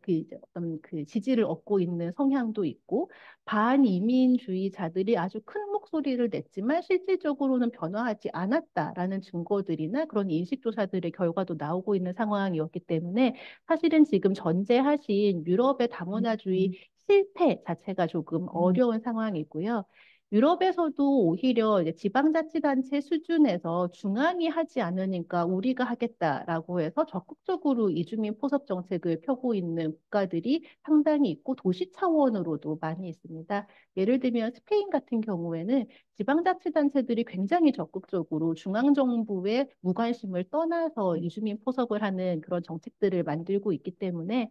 이제 어떤 그 지지를 얻고 있는 성향도 있고 반이민주의자들이 아주 큰 목소리를 냈지만 실질적으로는 변화하지 않았다라는 증거들이나 그런 인식조사들의 결과도 나오고 있는 상황이었기 때문에 사실은 지금 전제하신 유럽의 음, 다문화주의 음, 실패 자체가 조금 음, 어려운 상황이고요. 유럽에서도 오히려 이제 지방자치단체 수준에서 중앙이 하지 않으니까 우리가 하겠다라고 해서 적극적으로 이주민 포섭 정책을 펴고 있는 국가들이 상당히 있고 도시 차원으로도 많이 있습니다. 예를 들면 스페인 같은 경우에는 지방자치단체들이 굉장히 적극적으로 중앙정부의 무관심을 떠나서 음, 이주민 포섭을 하는 그런 정책들을 만들고 있기 때문에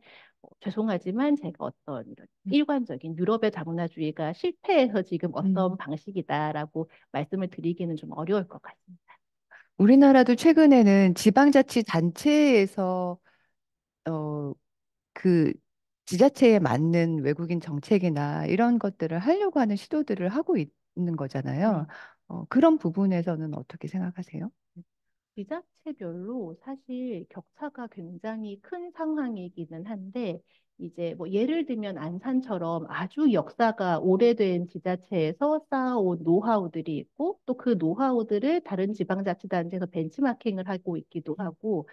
죄송하지만 제가 어떤 이런 음, 일관적인 유럽의 다문화주의가 실패해서 지금 음. 어떤 방식이다라고 말씀을 드리기는 좀 어려울 것 같습니다. 우리나라도 최근에는 지방자치단체에서 어, 그 지자체에 맞는 외국인 정책이나 이런 것들을 하려고 하는 시도들을 하고 있는 거잖아요. 그런 부분에서는 어떻게 생각하세요? 지자체별로 사실 격차가 굉장히 큰 상황이기는 한데, 이제 뭐 예를 들면 안산처럼 아주 역사가 오래된 지자체에서 쌓아온 노하우들이 있고, 또 그 노하우들을 다른 지방자치단체에서 벤치마킹을 하고 있기도 하고,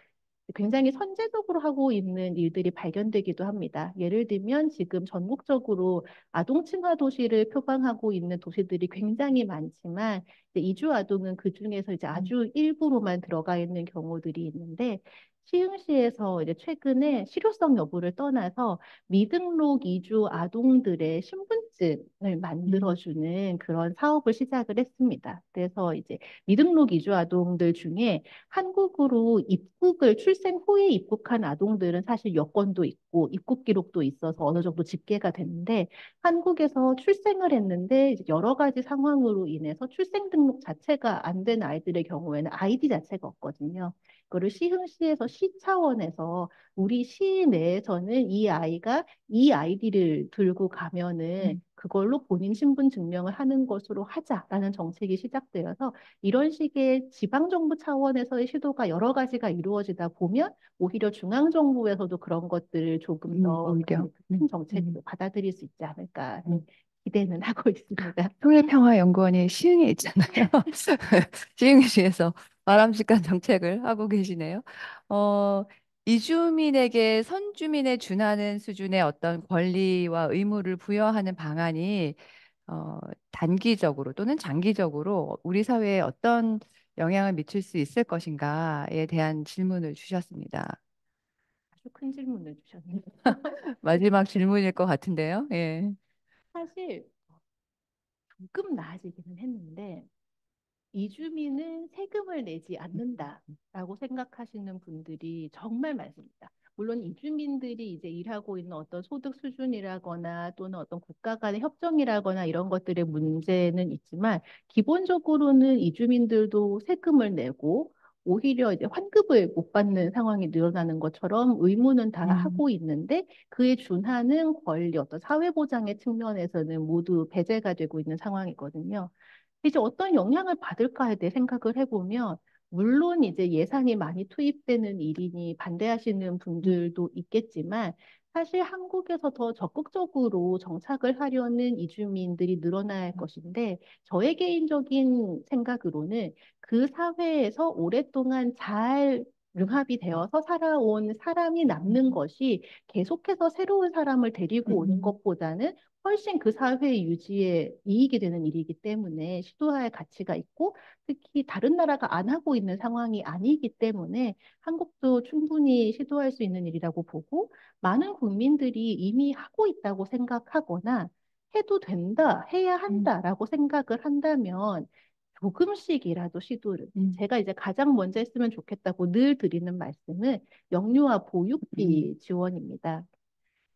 굉장히 선제적으로 하고 있는 일들이 발견되기도 합니다. 예를 들면 지금 전국적으로 아동 친화 도시를 표방하고 있는 도시들이 굉장히 많지만 이제 이주 아동은 그 중에서 이제 음, 아주 일부로만 들어가 있는 경우들이 있는데 시흥시에서 이제 최근에 실효성 여부를 떠나서 미등록 이주 아동들의 신분증을 음, 만들어주는 그런 사업을 시작을 했습니다. 그래서 이제 미등록 이주 아동들 중에 한국으로 입국을 출생 후에 입국한 아동들은 사실 여권도 있고 입국 기록도 있어서 어느 정도 집계가 되는데 한국에서 출생을 했는데 이제 여러 가지 상황으로 인해서 출생 등록 자체가 안 된 아이들의 경우에는 아이디 자체가 없거든요. 그거를 시흥시에서 시 차원에서 우리 시 내에서는 이 아이가 이 아이디를 들고 가면은 음, 그걸로 본인 신분 증명을 하는 것으로 하자라는 정책이 시작되어서 이런 식의 지방정부 차원에서의 시도가 여러 가지가 이루어지다 보면 오히려 중앙정부에서도 그런 것들을 조금 더 오히려. 그 큰 정책으로 받아들일 수 있지 않을까 하는 음. 기대는 하고 있습니다. 통일평화연구원이 시흥에 있잖아요. 시흥시에서 바람직한 정책을 하고 계시네요. 어, 이주민에게 선주민에 준하는 수준의 어떤 권리와 의무를 부여하는 방안이 어, 단기적으로 또는 장기적으로 우리 사회에 어떤 영향을 미칠 수 있을 것인가에 대한 질문을 주셨습니다. 아주 큰 질문을 주셨네요. 마지막 질문일 것 같은데요. 예. 사실 조금 나아지기는 했는데 이주민은 세금을 내지 않는다라고 생각하시는 분들이 정말 많습니다. 물론 이주민들이 이제 일하고 있는 어떤 소득 수준이라거나 또는 어떤 국가 간의 협정이라거나 이런 것들의 문제는 있지만 기본적으로는 이주민들도 세금을 내고 오히려 이제 환급을 못 받는 상황이 늘어나는 것처럼 의무는 다 음, 하고 있는데 그에 준하는 권리, 어떤 사회보장의 측면에서는 모두 배제가 되고 있는 상황이거든요. 이제 어떤 영향을 받을까에 대해 생각을 해보면, 물론 이제 예산이 많이 투입되는 일이니 반대하시는 음, 분들도 있겠지만, 사실 한국에서 더 적극적으로 정착을 하려는 이주민들이 늘어날 것인데, 저의 개인적인 생각으로는 그 사회에서 오랫동안 잘 융합이 되어서 살아온 사람이 남는 것이 계속해서 새로운 사람을 데리고 오는 음, 것보다는 훨씬 그 사회 유지에 이익이 되는 일이기 때문에 시도할 가치가 있고 특히 다른 나라가 안 하고 있는 상황이 아니기 때문에 한국도 충분히 시도할 수 있는 일이라고 보고 많은 국민들이 이미 하고 있다고 생각하거나 해도 된다, 해야 음, 한다라고 생각을 한다면 조금씩이라도 시도를 음, 제가 이제 가장 먼저 했으면 좋겠다고 늘 드리는 말씀은 영유아 음, 보육비 지원입니다.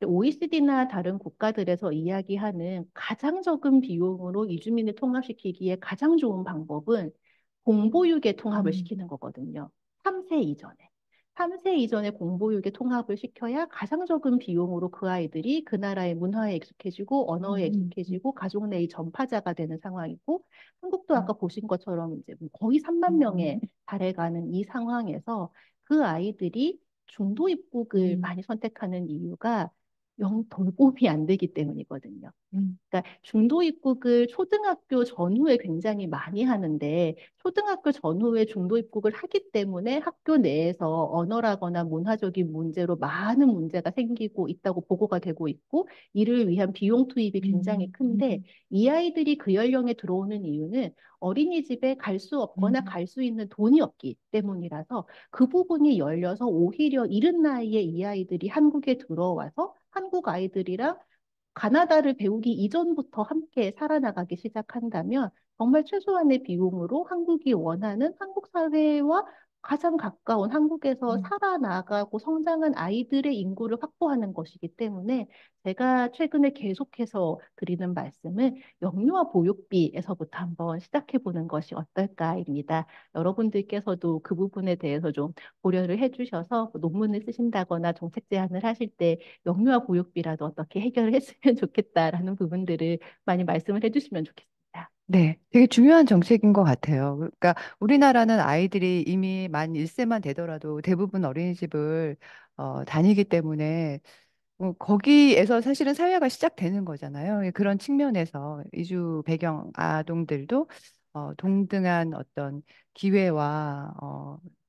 OECD나 다른 국가들에서 이야기하는 가장 적은 비용으로 이주민을 통합시키기에 가장 좋은 방법은 공보육의 통합을 음, 시키는 거거든요. 3세 이전에. 3세 이전에 공보육의 통합을 시켜야 가장 적은 비용으로 그 아이들이 그 나라의 문화에 익숙해지고 언어에 음, 익숙해지고 가족 내의 전파자가 되는 상황이고 한국도 아까 음, 보신 것처럼 이제 뭐 거의 3만 명에 달해가는 이 상황에서 그 아이들이 중도 입국을 음, 많이 선택하는 이유가 영 돌봄이 안 되기 때문이거든요. 음, 그러니까 중도 입국을 초등학교 전후에 굉장히 많이 하는데 초등학교 전후에 중도 입국을 하기 때문에 학교 내에서 언어라거나 문화적인 문제로 많은 문제가 생기고 있다고 보고가 되고 있고 이를 위한 비용 투입이 굉장히 음, 큰데 이 아이들이 그 연령에 들어오는 이유는 어린이집에 갈 수 없거나 음, 갈 수 있는 돈이 없기 때문이라서 그 부분이 열려서 오히려 이른 나이에 이 아이들이 한국에 들어와서 한국 아이들이랑 가나다를 배우기 이전부터 함께 살아나가기 시작한다면 정말 최소한의 비용으로 한국이 원하는 한국 사회와 가장 가까운 한국에서 음. 살아나가고 성장한 아이들의 인구를 확보하는 것이기 때문에 제가 최근에 계속해서 드리는 말씀은 영유아 보육비에서부터 한번 시작해 보는 것이 어떨까입니다. 여러분들께서도 그 부분에 대해서 좀 고려를 해주셔서 논문을 쓰신다거나 정책 제안을 하실 때 영유아 보육비라도 어떻게 해결을 했으면 좋겠다라는 부분들을 많이 말씀을 해주시면 좋겠습니다. 네, 되게 중요한 정책인 것 같아요. 그러니까 우리나라는 아이들이 이미 만 1세만 되더라도 대부분 어린이집을 다니기 때문에 거기에서 사실은 사회가 시작되는 거잖아요. 예, 그런 측면에서 이주 배경 아동들도 동등한 어떤 기회와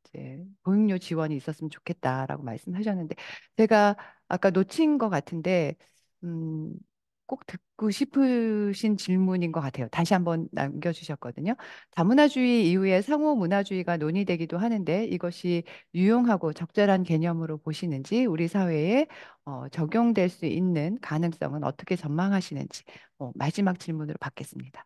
이제 보육료 지원이 있었으면 좋겠다라고 말씀하셨는데 제가 아까 놓친 것 같은데 음, 꼭 듣고 싶으신 질문인 것 같아요. 다시 한번 남겨주셨거든요. 다문화주의 이후에 상호문화주의가 논의되기도 하는데 이것이 유용하고 적절한 개념으로 보시는지 우리 사회에 적용될 수 있는 가능성은 어떻게 전망하시는지 마지막 질문으로 받겠습니다.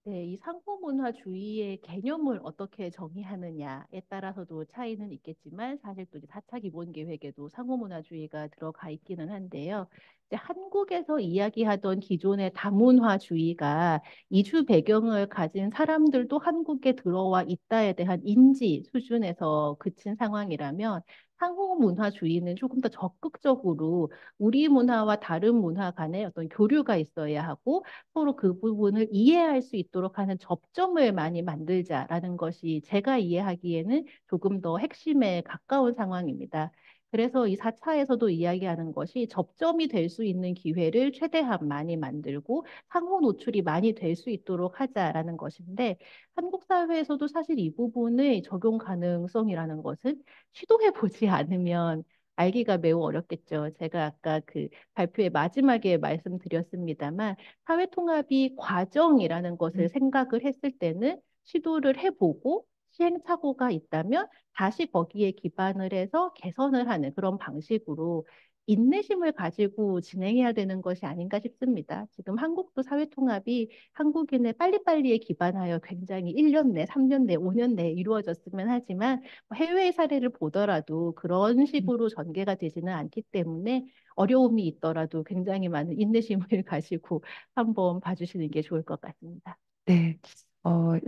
네, 이 상호문화주의의 개념을 어떻게 정의하느냐에 따라서도 차이는 있겠지만 사실 또 이제 4차 기본계획에도 상호문화주의가 들어가 있기는 한데요. 이제 한국에서 이야기하던 기존의 다문화주의가 이주 배경을 가진 사람들도 한국에 들어와 있다에 대한 인지 수준에서 그친 상황이라면 상호문화주의는 조금 더 적극적으로 우리 문화와 다른 문화 간의 어떤 교류가 있어야 하고 서로 그 부분을 이해할 수 있도록 하는 접점을 많이 만들자라는 것이 제가 이해하기에는 조금 더 핵심에 가까운 상황입니다. 그래서 이 4차에서도 이야기하는 것이 접점이 될 수 있는 기회를 최대한 많이 만들고 상호 노출이 많이 될 수 있도록 하자라는 것인데 한국 사회에서도 사실 이 부분의 적용 가능성이라는 것은 시도해 보지 않으면 알기가 매우 어렵겠죠. 제가 아까 그 발표의 마지막에 말씀드렸습니다만 사회통합이 과정이라는 것을 음, 생각을 했을 때는 시도를 해보고 시행착오가 있다면 다시 거기에 기반을 해서 개선을 하는 그런 방식으로 인내심을 가지고 진행해야 되는 것이 아닌가 싶습니다. 지금 한국도 사회통합이 한국인의 빨리빨리에 기반하여 굉장히 1년 내, 3년 내, 5년 내에 이루어졌으면 하지만 해외의 사례를 보더라도 그런 식으로 전개가 되지는 않기 때문에 어려움이 있더라도 굉장히 많은 인내심을 가지고 한번 봐주시는 게 좋을 것 같습니다. 네.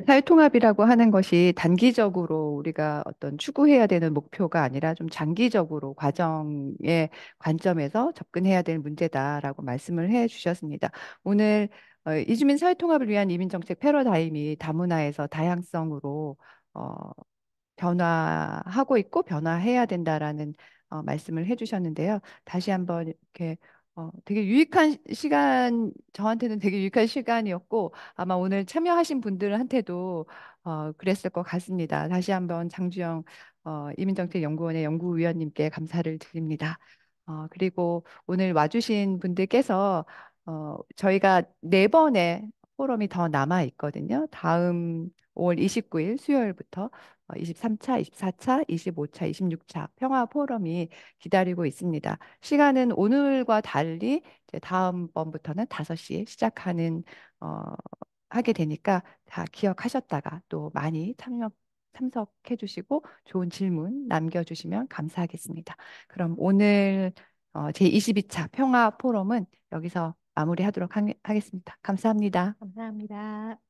사회통합이라고 하는 것이 단기적으로 우리가 어떤 추구해야 되는 목표가 아니라 좀 장기적으로 과정의 관점에서 접근해야 될 문제다라고 말씀을 해 주셨습니다. 오늘 이주민 사회통합을 위한 이민정책 패러다임이 다문화에서 다양성으로 어, 변화하고 있고 변화해야 된다라는 말씀을 해주셨는데요. 다시 한번 이렇게 되게 유익한 시간, 저한테는 되게 유익한 시간이었고 아마 오늘 참여하신 분들한테도 그랬을 것 같습니다. 다시 한번 장주영 이민정책연구원의 연구위원님께 감사를 드립니다. 그리고 오늘 와주신 분들께서 저희가 네 번의 포럼이 더 남아 있거든요. 다음 5월 29일 수요일부터 23차, 24차, 25차, 26차 평화 포럼이 기다리고 있습니다. 시간은 오늘과 달리 이제 다음번부터는 5시에 시작하는 하게 되니까 다 기억하셨다가 또 많이 참석해 주시고 좋은 질문 남겨주시면 감사하겠습니다. 그럼 오늘 제22차 평화 포럼은 여기서 마무리하도록 하겠습니다. 감사합니다. 감사합니다.